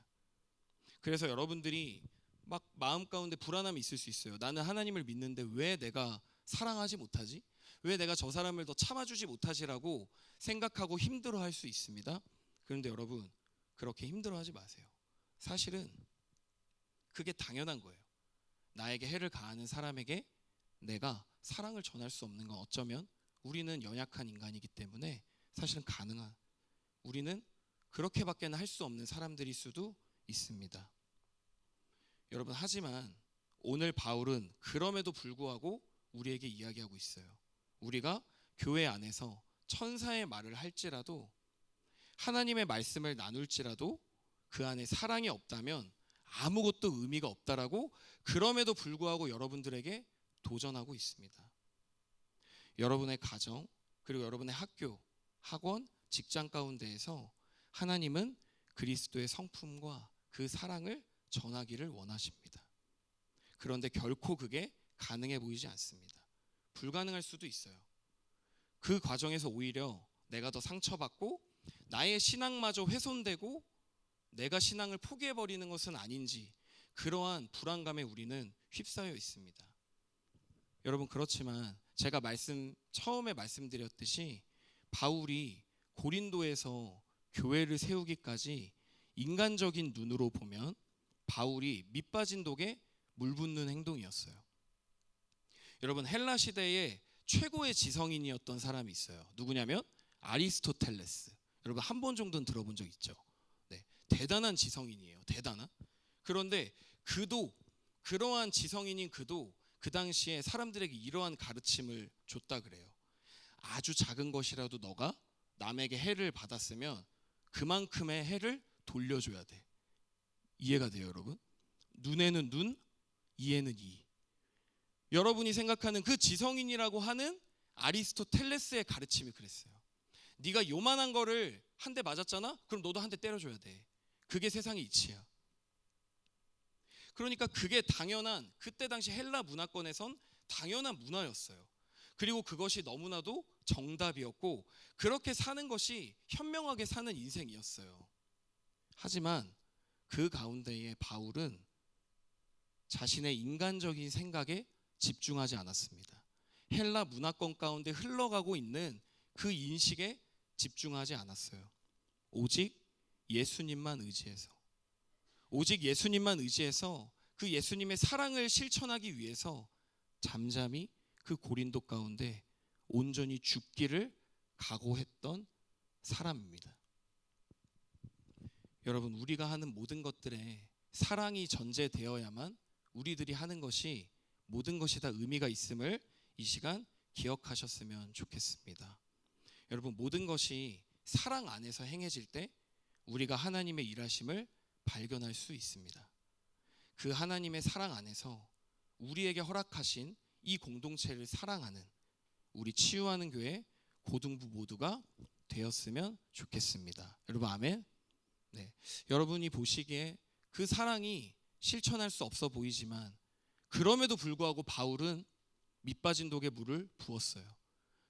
그래서 여러분들이 막 마음 가운데 불안함이 있을 수 있어요. 나는 하나님을 믿는데 왜 내가 사랑하지 못하지? 왜 내가 저 사람을 더 참아주지 못하지라고 생각하고 힘들어할 수 있습니다. 그런데 여러분, 그렇게 힘들어하지 마세요. 사실은 그게 당연한 거예요. 나에게 해를 가하는 사람에게 내가 사랑을 전할 수 없는 건 어쩌면 우리는 연약한 인간이기 때문에 사실은 가능한, 우리는 그렇게밖에는 할 수 없는 사람들일 수도 있습니다. 여러분, 하지만 오늘 바울은 그럼에도 불구하고 우리에게 이야기하고 있어요. 우리가 교회 안에서 천사의 말을 할지라도, 하나님의 말씀을 나눌지라도 그 안에 사랑이 없다면 아무것도 의미가 없다라고 그럼에도 불구하고 여러분들에게 도전하고 있습니다. 여러분의 가정, 그리고 여러분의 학교, 학원, 직장 가운데에서 하나님은 그리스도의 성품과 그 사랑을 전하기를 원하십니다. 그런데 결코 그게 가능해 보이지 않습니다. 불가능할 수도 있어요. 그 과정에서 오히려 내가 더 상처받고 나의 신앙마저 훼손되고 내가 신앙을 포기해버리는 것은 아닌지, 그러한 불안감에 우리는 휩싸여 있습니다. 여러분, 그렇지만 제가 처음에 말씀드렸듯이 바울이 고린도에서 교회를 세우기까지 인간적인 눈으로 보면 바울이 밑빠진 독에 물 붓는 행동이었어요. 여러분, 헬라 시대에 최고의 지성인이었던 사람이 있어요. 누구냐면 아리스토텔레스. 여러분 한 번 정도는 들어본 적 있죠? 네, 대단한 지성인이에요. 대단한. 그런데 그러한 지성인인 그도 그 당시에 사람들에게 이러한 가르침을 줬다 그래요. 아주 작은 것이라도 너가 남에게 해를 받았으면 그만큼의 해를 돌려줘야 돼. 이해가 돼요, 여러분? 눈에는 눈, 이에는 이. 여러분이 생각하는 그 지성인이라고 하는 아리스토텔레스의 가르침이 그랬어요. 네가 요만한 거를 한 대 맞았잖아? 그럼 너도 한 대 때려줘야 돼. 그게 세상의 이치야. 그러니까 그게 당연한, 그때 당시 헬라 문화권에선 당연한 문화였어요. 그리고 그것이 너무나도 정답이었고 그렇게 사는 것이 현명하게 사는 인생이었어요. 하지만 그 가운데에 바울은 자신의 인간적인 생각에 집중하지 않았습니다. 헬라 문화권 가운데 흘러가고 있는 그 인식에 집중하지 않았어요. 오직 예수님만 의지해서, 오직 예수님만 의지해서 그 예수님의 사랑을 실천하기 위해서 잠잠히 그 고린도 가운데 온전히 죽기를 각오했던 사람입니다. 여러분, 우리가 하는 모든 것들에 사랑이 전제되어야만 우리들이 하는 것이 모든 것이 다 의미가 있음을 이 시간 기억하셨으면 좋겠습니다. 여러분, 모든 것이 사랑 안에서 행해질 때 우리가 하나님의 일하심을 발견할 수 있습니다. 그 하나님의 사랑 안에서 우리에게 허락하신 이 공동체를 사랑하는 우리 치유하는 교회 고등부 모두가 되었으면 좋겠습니다. 여러분, 아멘? 네. 여러분이 보시기에 그 사랑이 실천할 수 없어 보이지만 그럼에도 불구하고 바울은 밑빠진 독에 물을 부었어요.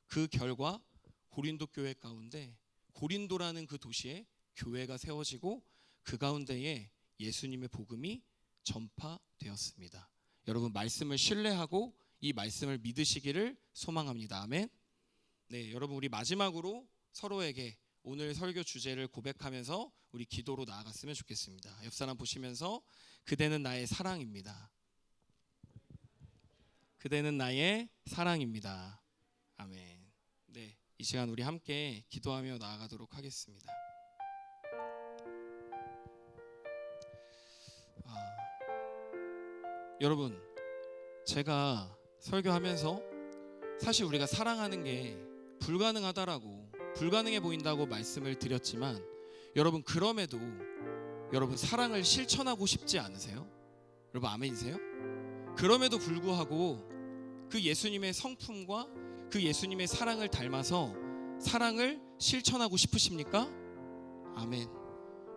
그 결과 고린도 교회 가운데, 고린도라는 그 도시에 교회가 세워지고 그 가운데에 예수님의 복음이 전파되었습니다. 여러분, 말씀을 신뢰하고 이 말씀을 믿으시기를 소망합니다. 아멘. 네, 여러분, 우리 마지막으로 서로에게 오늘 설교 주제를 고백하면서 우리 기도로 나아갔으면 좋겠습니다. 옆 사람 보시면서 그대는 나의 사랑입니다. 그대는 나의 사랑입니다. 아멘. 네, 이 시간 우리 함께 기도하며 나아가도록 하겠습니다. 여러분, 제가 설교하면서 사실 우리가 사랑하는 게 불가능하다라고, 불가능해 보인다고 말씀을 드렸지만 여러분, 그럼에도 여러분 사랑을 실천하고 싶지 않으세요? 여러분, 아멘이세요? 그럼에도 불구하고 그 예수님의 성품과 그 예수님의 사랑을 닮아서 사랑을 실천하고 싶으십니까? 아멘.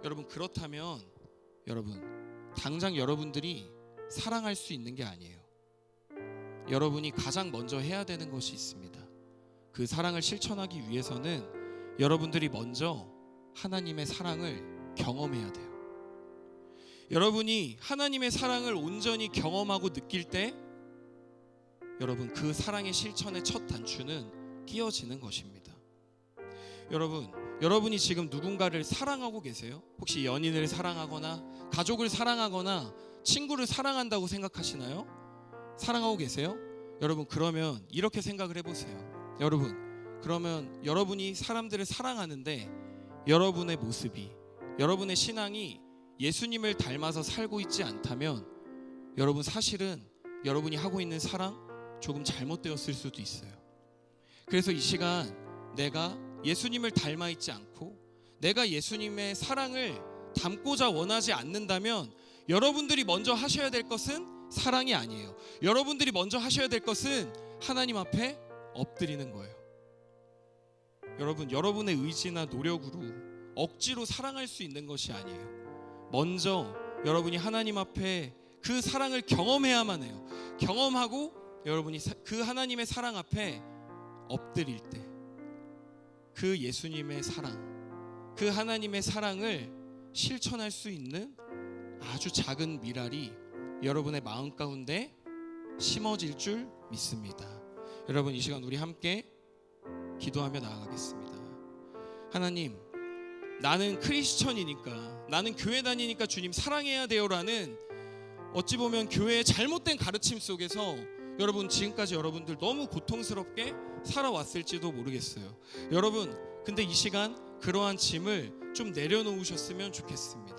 여러분, 그렇다면 여러분, 당장 여러분들이 사랑할 수 있는 게 아니에요. 여러분이 가장 먼저 해야 되는 것이 있습니다. 그 사랑을 실천하기 위해서는 여러분들이 먼저 하나님의 사랑을 경험해야 돼요. 여러분이 하나님의 사랑을 온전히 경험하고 느낄 때 여러분 그 사랑의 실천의 첫 단추는 끼어지는 것입니다. 여러분이 지금 누군가를 사랑하고 계세요? 혹시 연인을 사랑하거나 가족을 사랑하거나 친구를 사랑한다고 생각하시나요? 사랑하고 계세요? 여러분 그러면 이렇게 생각을 해보세요. 그러면 여러분이 사람들을 사랑하는데 여러분의 모습이, 여러분의 신앙이 예수님을 닮아서 살고 있지 않다면 여러분 사실은 여러분이 하고 있는 사랑 조금 잘못되었을 수도 있어요. 그래서 이 시간 내가 예수님을 닮아 있지 않고 내가 예수님의 사랑을 담고자 원하지 않는다면 여러분들이 먼저 하셔야 될 것은 사랑이 아니에요. 여러분들이 먼저 하셔야 될 것은 하나님 앞에 엎드리는 거예요. 여러분의 의지나 노력으로 억지로 사랑할 수 있는 것이 아니에요. 먼저 여러분이 하나님 앞에 그 사랑을 경험해야만 해요. 경험하고 여러분이 그 하나님의 사랑 앞에 엎드릴 때 그 예수님의 사랑, 그 하나님의 사랑을 실천할 수 있는 아주 작은 미랄이 여러분의 마음 가운데 심어질 줄 믿습니다. 여러분 이 시간 우리 함께 기도하며 나아가겠습니다. 하나님, 나는 크리스천이니까, 나는 교회 다니니까 주님 사랑해야 돼요라는 어찌 보면 교회의 잘못된 가르침 속에서 여러분 지금까지 여러분들 너무 고통스럽게 살아왔을지도 모르겠어요. 여러분 근데 이 시간 그러한 짐을 좀 내려놓으셨으면 좋겠습니다.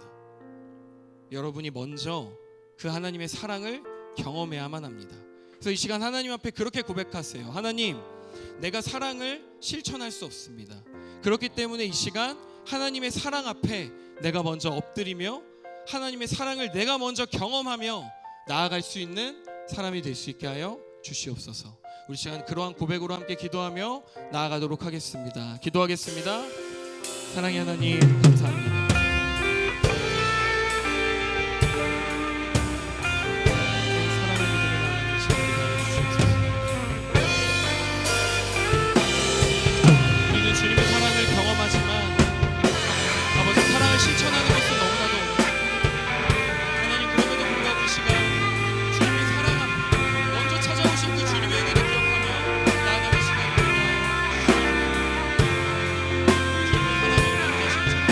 여러분이 먼저 그 하나님의 사랑을 경험해야만 합니다. 그래서 이 시간 하나님 앞에 그렇게 고백하세요. 하나님, 내가 사랑을 실천할 수 없습니다. 그렇기 때문에 이 시간 하나님의 사랑 앞에 내가 먼저 엎드리며 하나님의 사랑을 내가 먼저 경험하며 나아갈 수 있는 사람이 될 수 있게 하여 주시옵소서. 우리 시간 그러한 고백으로 함께 기도하며 나아가도록 하겠습니다. 기도하겠습니다. 사랑의 하나님 감사합니다. 사랑의 믿음을 나누는 시간 되게 주시옵소서. 우리는 주님의 사랑을 경험하지만 아버지 사랑을 실천하는 것은 너무나도 어렵습니다. 하나님 그럼에도 불구하고 이 시간 주님의 사랑 앞에 먼저 찾아오신 그 주님의 은혜를 기억하며 나아가는 시간을 주님의 사랑을 먼저 실천하는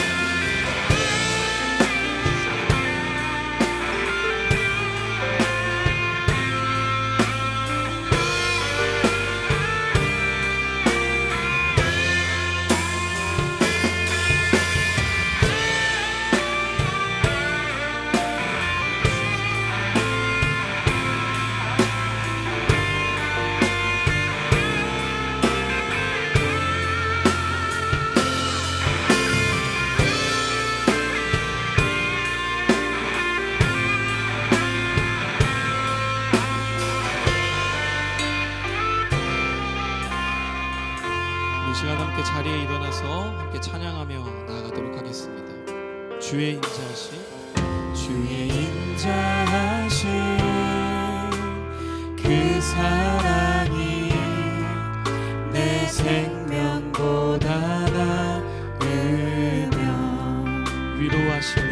이 시간 함께 자리에 일어나서 함께 찬양하며 나아가도록 하겠습니다. 주의 인자하심, 주의 인자하심 그 사랑이 내 생명보다 나으며 위로하시는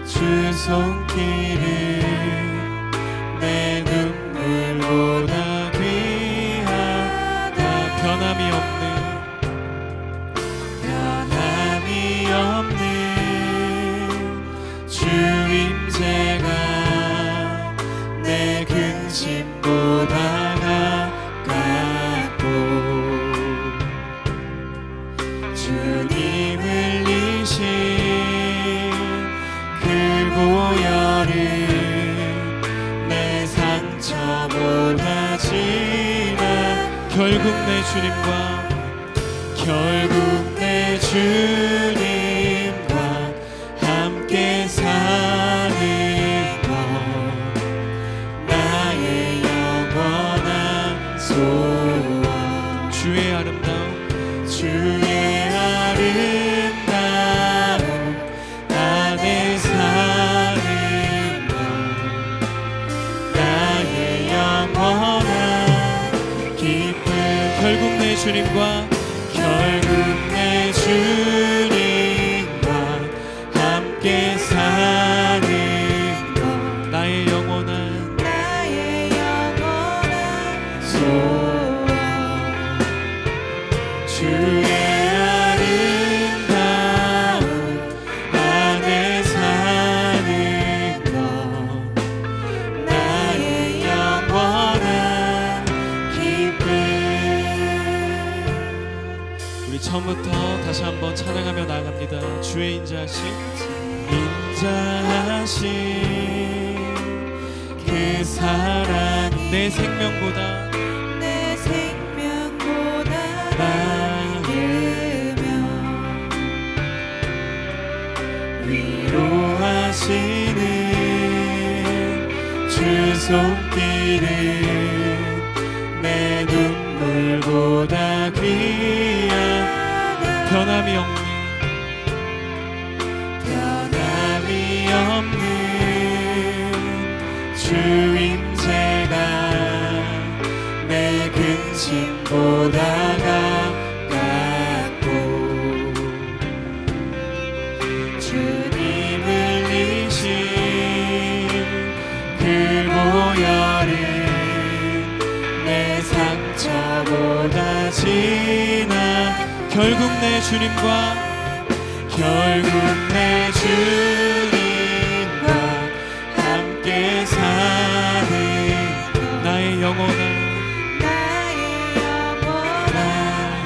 주 손길을 내 눈물보다 귀하다. 변함이 없는 주 임재가 내 근심보다 가깝고 주님 흘리신 그 보혈은 내 상처보다 진한 결국 내 주님과 함께 사는 것 나의 영원한 소원. 주의 아름다움 안에 사는 것 나의 영원한 기쁨. 결국 내 주님과 함께 사는 것 소원 주의 아름다움 안에 사는 것 나의 영원한 기쁨. 우리 처음부터 다시 한번 찬양하며 나아갑니다. 주의 인자하심 그 사랑 내 생명보다 나으며 위로하시는 주 손길은 내 눈물보다 귀한 변함이 없는 주 임재가 내 근심보다 가깝고 주님 흘리신 그 보혈은 내 상처보다 진한 결국 내 주님과 함께 사는 나의 영원한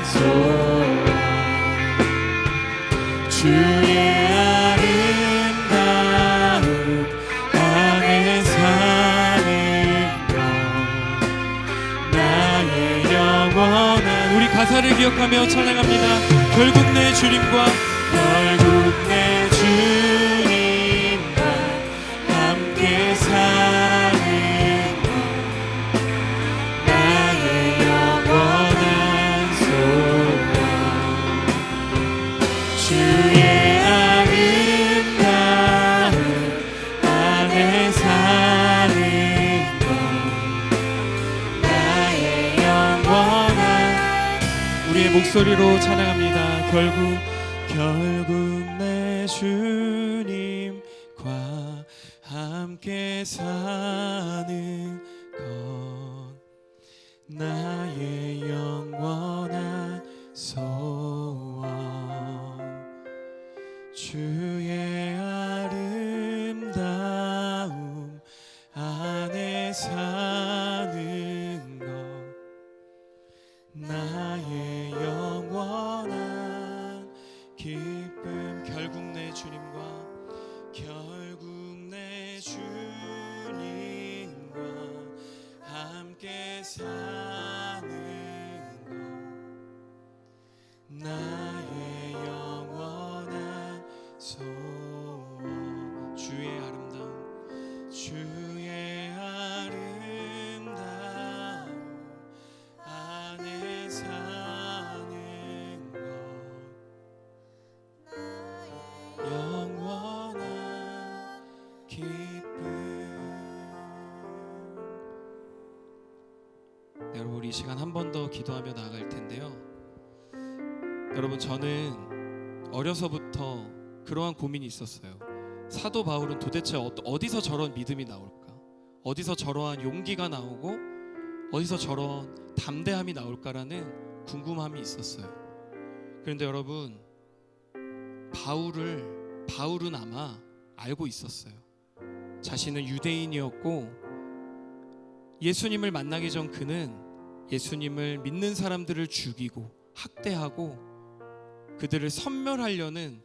소원 주의 아름다움 안에 사는 것 나의 영원한 우리 가사를 기억하며 찬양합니다. 결국 내 주님과 함께 사는 것 나의 영원한 소원 주의 아름다움 안에 사는 것 나의 영원한 우리의 목소리로 찬양합니다. 결국 내 주님과 함께 사는 것 나의 영원한 소원 주의 아름다움 안에 사는 것 나의 영원한 기쁨 결국 내 주님과 함께 사는 것 나의 영원한 소원 주의 아름다움 안에 사는 것 영원한 기쁨. 여러분 우리 이 시간 한 번 더 기도하며 나아갈 텐데요. 여러분 저는 어려서부터 그러한 고민이 있었어요. 사도 바울은 도대체 어디서 저런 믿음이 나올까? 어디서 저러한 용기가 나오고 어디서 저런 담대함이 나올까라는 궁금함이 있었어요. 그런데 여러분 바울은 아마 알고 있었어요. 자신은 유대인이었고 예수님을 만나기 전 그는 예수님을 믿는 사람들을 죽이고 학대하고 그들을 섬멸하려는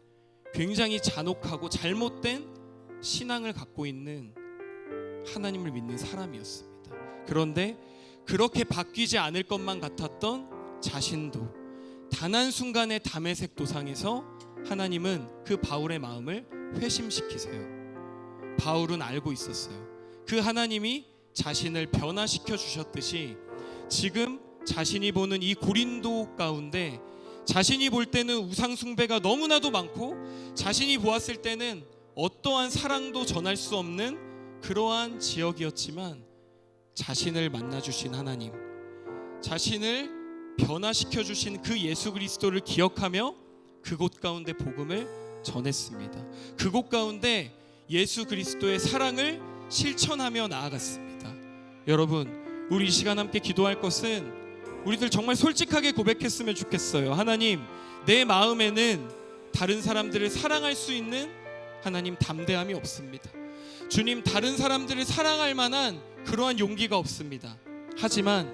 굉장히 잔혹하고 잘못된 신앙을 갖고 있는 하나님을 믿는 사람이었습니다. 그런데 그렇게 바뀌지 않을 것만 같았던 자신도 단 한순간의 다메섹 도상에서 하나님은 그 바울의 마음을 회심시키세요. 바울은 알고 있었어요. 그 하나님이 자신을 변화시켜 주셨듯이 지금 자신이 보는 이 고린도 가운데 자신이 볼 때는 우상 숭배가 너무나도 많고 자신이 보았을 때는 어떠한 사랑도 전할 수 없는 그러한 지역이었지만 자신을 만나주신 하나님, 자신을 변화시켜 주신 그 예수 그리스도를 기억하며 그곳 가운데 복음을 전했습니다. 그곳 가운데 예수 그리스도의 사랑을 실천하며 나아갔습니다. 여러분, 우리 이 시간 함께 기도할 것은 우리들 정말 솔직하게 고백했으면 좋겠어요. 하나님, 내 마음에는 다른 사람들을 사랑할 수 있는 하나님 담대함이 없습니다. 주님, 다른 사람들을 사랑할 만한 그러한 용기가 없습니다. 하지만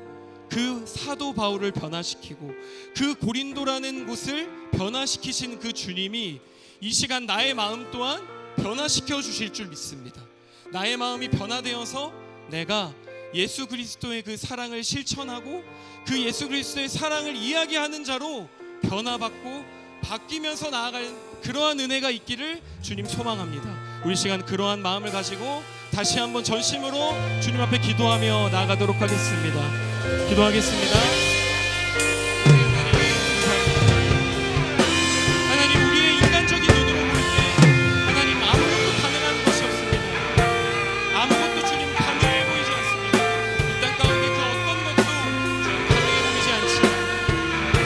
그 사도 바울을 변화시키고 그 고린도라는 곳을 변화시키신 그 주님이 이 시간 나의 마음 또한 변화시켜 주실 줄 믿습니다. 나의 마음이 변화되어서 내가 예수 그리스도의 그 사랑을 실천하고 그 예수 그리스도의 사랑을 이야기하는 자로 변화받고 바뀌면서 나아갈 그러한 은혜가 있기를 주님 소망합니다. 우리 시간 그러한 마음을 가지고 다시 한번 전심으로 주님 앞에 기도하며 나아가도록 하겠습니다. 기도하겠습니다. 하나님, 우리의 인간적인 눈으로 볼 때 하나님 아무것도 가능한 것이 없습니다. 아무것도 주님 가능해 보이지 않습니다. 이 땅 가운데 그 어떤 것도 주님 가능해 보이지 않지만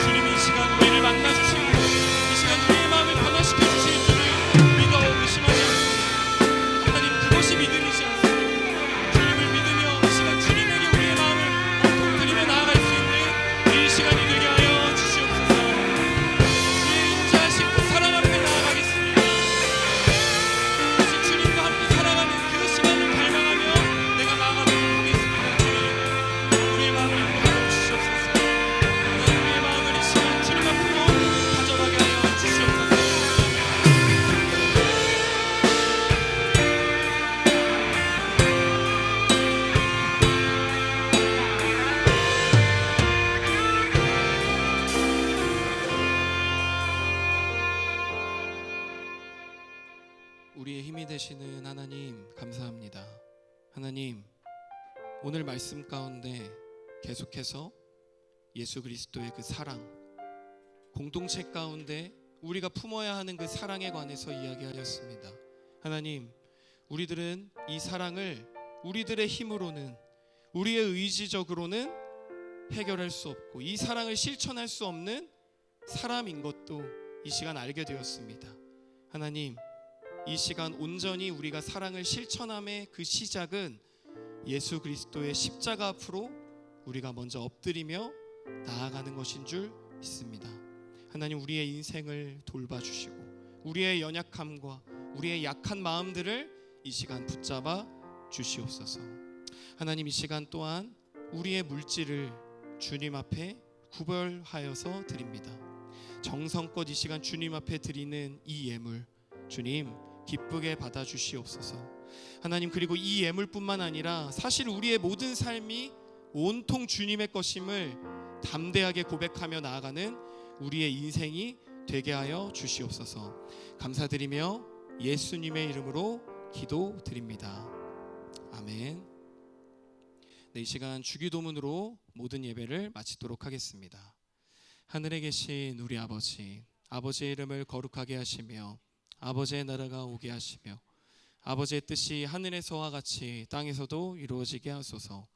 주님이 이 시간 우리를 만나 주시고 이 시간 우리의 마음을 변화시켜 주실 줄을 믿어 의심하지 않습니다. 하나님, 그것이 믿음이지 않습니다. 주님을 믿으며 이 시간 주님에게 우리의 마음을 온통 드리며 나아갈 수 있는 이 시간이 되게 하여 주시옵소서. 주의 인자하신 그 사랑 앞에 나아가겠습니다. 오직 주님과 함께 살아가는 그 시간을 갈망하며 내가 나아가도록 하겠습니다. 주님, 우리의 마음을 인도하여 주시옵소서. 하나님, 우리의 마음을 이 시간 주님 앞으로 가져가게 하여 주시옵소서. 우리의 힘이 되시는 하나님, 감사합니다. 하나님, 오늘 말씀 가운데 계속해서 예수 그리스도의 그 사랑, 공동체 가운데 우리가 품어야 하는 그 사랑에 관해서 이야기하였습니다. 하나님, 우리들은 이 사랑을 우리들의 힘으로는, 우리의 의지적으로는 해결할 수 없고 이 사랑을 실천할 수 없는 사람인 것도 이 시간 알게 되었습니다. 하나님, 이 시간 온전히 우리가 사랑을 실천함의 그 시작은 예수 그리스도의 십자가 앞으로 우리가 먼저 엎드리며 나아가는 것인 줄 믿습니다. 하나님, 우리의 인생을 돌봐주시고 우리의 연약함과 우리의 약한 마음들을 이 시간 붙잡아 주시옵소서. 하나님, 이 시간 또한 우리의 물질을 주님 앞에 구별하여서 드립니다. 정성껏 이 시간 주님 앞에 드리는 이 예물, 주님 기쁘게 받아주시옵소서. 하나님, 그리고 이 예물뿐만 아니라 사실 우리의 모든 삶이 온통 주님의 것임을 담대하게 고백하며 나아가는 우리의 인생이 되게 하여 주시옵소서. 감사드리며 예수님의 이름으로 기도드립니다. 아멘. 네, 이 시간 주기도문으로 모든 예배를 마치도록 하겠습니다. 하늘에 계신 우리 아버지, 아버지의 이름을 거룩하게 하시며 아버지의 나라가 오게 하시며 아버지의 뜻이 하늘에서와 같이 땅에서도 이루어지게 하소서.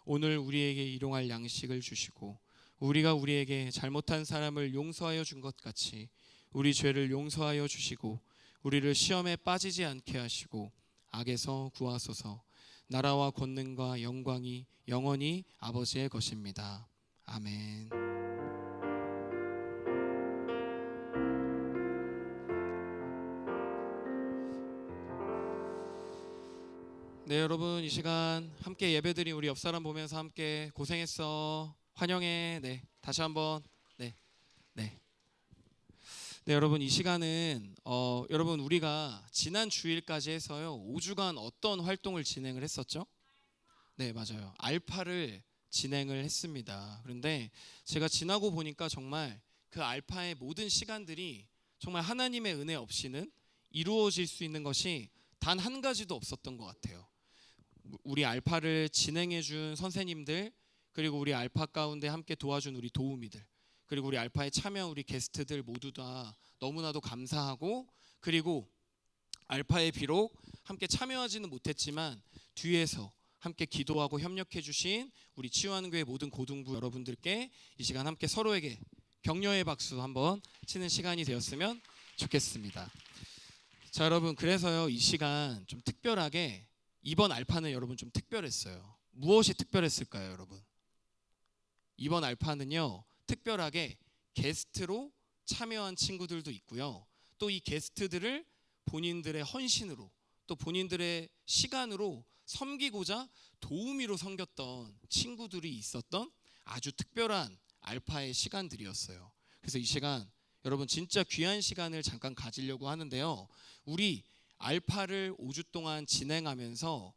오늘 우리에게 일용할 양식을 주시고 우리가 우리에게 잘못한 사람을 용서하여 준 것 같이 우리 죄를 용서하여 주시고 우리를 시험에 빠지지 않게 하시고 악에서 구하소서. 나라와 권능과 영광이 영원히 아버지의 것입니다. 아멘. 네, 여러분, 이 시간 함께 예배드린 우리 옆사람 보면서 함께 고생했어, 환영해. 네, 다시 한번. 네, 여러분, 이 시간은 여러분 우리가 지난 주일까지 해서요 5주간 어떤 활동을 진행을 했었죠? 네, 맞아요. 알파를 진행을 했습니다. 그런데 제가 지나고 보니까 정말 그 알파의 모든 시간들이 정말 하나님의 은혜 없이는 이루어질 수 있는 것이 단 한 가지도 없었던 것 같아요. 우리 알파를 진행해 준 선생님들, 그리고 우리 알파 가운데 함께 도와준 우리 도우미들, 그리고 우리 알파에 참여한 우리 게스트들 모두 다 너무나도 감사하고, 그리고 알파에 비록 함께 참여하지는 못했지만 뒤에서 함께 기도하고 협력해 주신 우리 치유하는 교회 모든 고등부 여러분들께 이 시간 함께 서로에게 격려의 박수 한번 치는 시간이 되었으면 좋겠습니다. 자, 여러분, 그래서요 이 시간 좀 특별하게 이번 알파는 여러분 좀 특별했어요. 무엇이 특별했을까요, 여러분? 이번 알파는요, 특별하게 게스트로 참여한 친구들도 있고요. 또 이 게스트들을 본인들의 헌신으로 또 본인들의 시간으로 섬기고자 도우미로 섬겼던 친구들이 있었던 아주 특별한 알파의 시간들이었어요. 그래서 이 시간 여러분 진짜 귀한 시간을 잠깐 가지려고 하는데요. 우리 알파를 5주 동안 진행하면서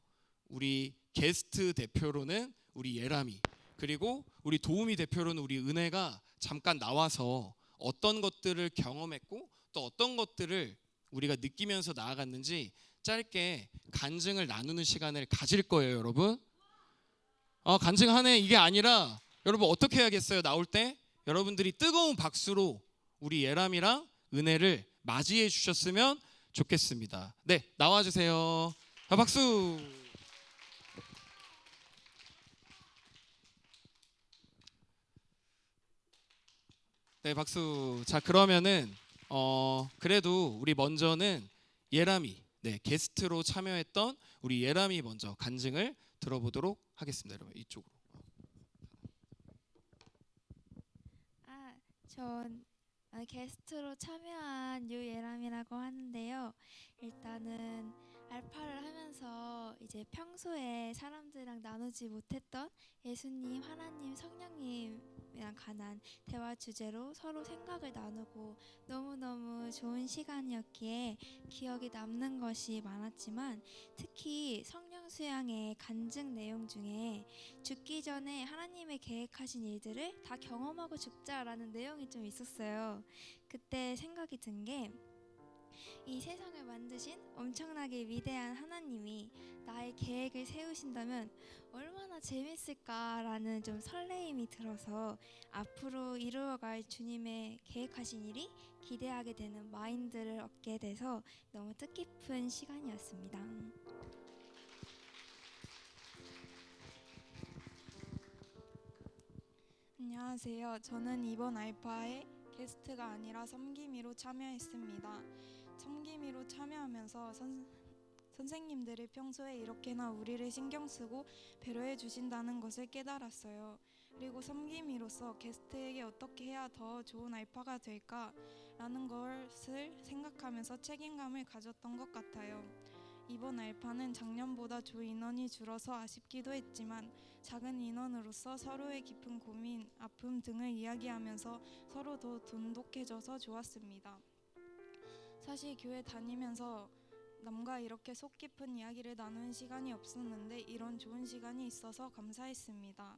우리 게스트 대표로는 우리 예람이, 그리고 우리 도우미 대표로는 우리 은혜가 잠깐 나와서 어떤 것들을 경험했고 또 어떤 것들을 우리가 느끼면서 나아갔는지 짧게 간증을 나누는 시간을 가질 거예요, 여러분. 간증하네 이게 아니라 여러분 어떻게 해야겠어요? 나올 때 여러분들이 뜨거운 박수로 우리 예람이랑 은혜를 맞이해 주셨으면 좋겠습니다. 네, 나와 주세요. 박수. 네, 박수. 자, 그러면은 그래도 우리 먼저는 예람이, 네, 게스트로 참여했던 우리 예람이 먼저 간증을 들어보도록 하겠습니다. 여러분 이쪽으로. 전 게스트로 참여한 유예람이라고 하는데요. 일단은 알파를 하면서 이제 평소에 사람들이랑 나누지 못했던 예수님, 하나님, 성령님이랑 관한 대화 주제로 서로 생각을 나누고 너무너무 좋은 시간이었기에 기억에 남는 것이 많았지만 특히 성령 수양의 간증 내용 중에 죽기 전에 하나님의 계획하신 일들을 다 경험하고 죽자라는 내용이 좀 있었어요. 그때 생각이 든 게 이 세상을 만드신 엄청나게 위대한 하나님이 나의 계획을 세우신다면 얼마나 재밌을까라는 좀 설레임이 들어서 앞으로 이루어갈 주님의 계획하신 일이 기대하게 되는 마인드를 얻게 돼서 너무 뜻깊은 시간이었습니다. 안녕하세요. 저는 이번 알파에 게스트가 아니라 섬김이로 참여했습니다. 섬김이로 참여하면서 선생님들이 평소에 이렇게나 우리를 신경 쓰고 배려해 주신다는 것을 깨달았어요. 그리고 섬김이로서 게스트에게 어떻게 해야 더 좋은 알파가 될까라는 것을 생각하면서 책임감을 가졌던 것 같아요. 이번 알파는 작년보다 조 인원이 줄어서 아쉽기도 했지만 작은 인원으로서 서로의 깊은 고민, 아픔 등을 이야기하면서 서로 더 돈독해져서 좋았습니다. 사실 교회 다니면서 남과 이렇게 속 깊은 이야기를 나누는 시간이 없었는데 이런 좋은 시간이 있어서 감사했습니다.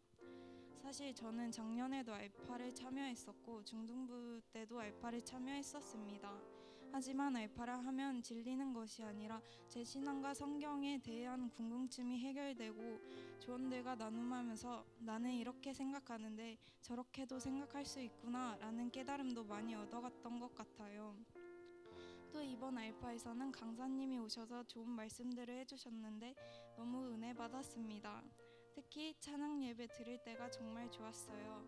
사실 저는 작년에도 알파를 참여했었고 중등부 때도 알파를 참여했었습니다. 하지만 알파를 하면 질리는 것이 아니라 제 신앙과 성경에 대한 궁금증이 해결되고 조언들과 나눔하면서 나는 이렇게 생각하는데 저렇게도 생각할 수 있구나 라는 깨달음도 많이 얻어갔던 것 같아요. 또 이번 알파에서는 강사님이 오셔서 좋은 말씀들을 해주셨는데 너무 은혜 받았습니다. 특히 찬양 예배 드릴 때가 정말 좋았어요.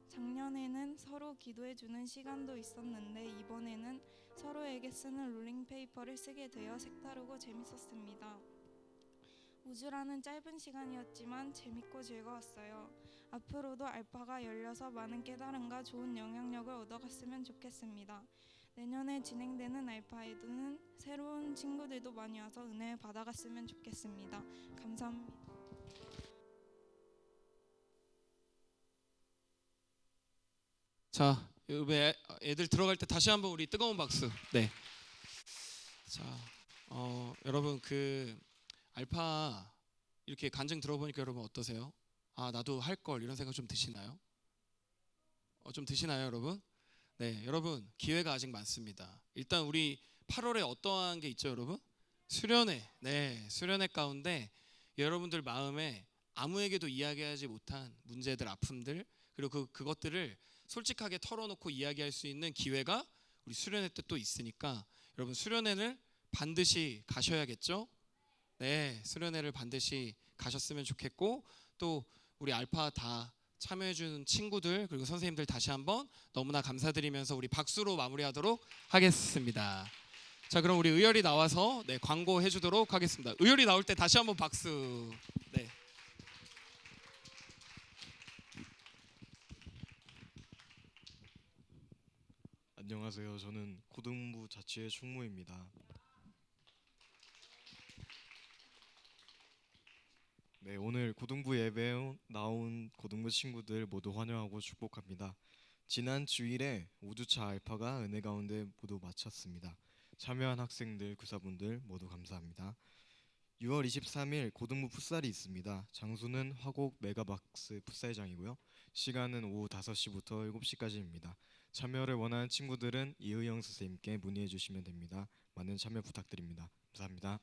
작년에는 서로 기도해주는 시간도 있었는데 이번에는 서로에게 쓰는 롤링페이퍼를 쓰게 되어 색다르고 재밌었습니다. 5주라는 짧은 시간이었지만 재밌고 즐거웠어요. 앞으로도 알파가 열려서 많은 깨달음과 좋은 영향력을 얻어갔으면 좋겠습니다. 내년에 진행되는 알파에는 새로운 친구들도 많이 와서 은혜를 받아갔으면 좋겠습니다. 감사합니다. 자, 애들 들어갈 때 다시 한번 우리 뜨거운 박수. 네. 자, 여러분 그 알파 이렇게 간증 들어보니까 여러분 어떠세요? 아, 나도 할 걸 이런 생각 좀 드시나요? 좀 드시나요, 여러분? 네, 여러분 기회가 아직 많습니다. 일단 우리 8월에 어떠한 게 있죠, 여러분? 수련회. 네, 수련회 가운데 여러분들 마음에 아무에게도 이야기하지 못한 문제들, 아픔들, 그리고 그것들을 솔직하게 털어놓고 이야기할 수 있는 기회가 우리 수련회 때 또 있으니까 여러분 수련회를 반드시 가셔야겠죠? 네, 수련회를 반드시 가셨으면 좋겠고 또 우리 알파 다 참여해주는 친구들 그리고 선생님들 다시 한번 너무나 감사드리면서 우리 박수로 마무리하도록 하겠습니다. 자, 그럼 우리 의열이 나와서 네, 광고해주도록 하겠습니다. 의열이 나올 때 다시 한번 박수. 네. 안녕하세요. 저는 고등부 자치의 충무입니다. 네, 오늘 고등부 예배에 나온 고등부 친구들 모두 환영하고 축복합니다. 지난 주일에 5주차 알파가 은혜 가운데 모두 마쳤습니다. 참여한 학생들, 교사분들 모두 감사합니다. 6월 23일 고등부 풋살이 있습니다. 장소는 화곡 메가박스 풋살장이고요. 시간은 오후 5시부터 7시까지입니다. 참여를 원하는 친구들은 이의영 선생님께 문의해 주시면 됩니다. 많은 참여 부탁드립니다. 감사합니다.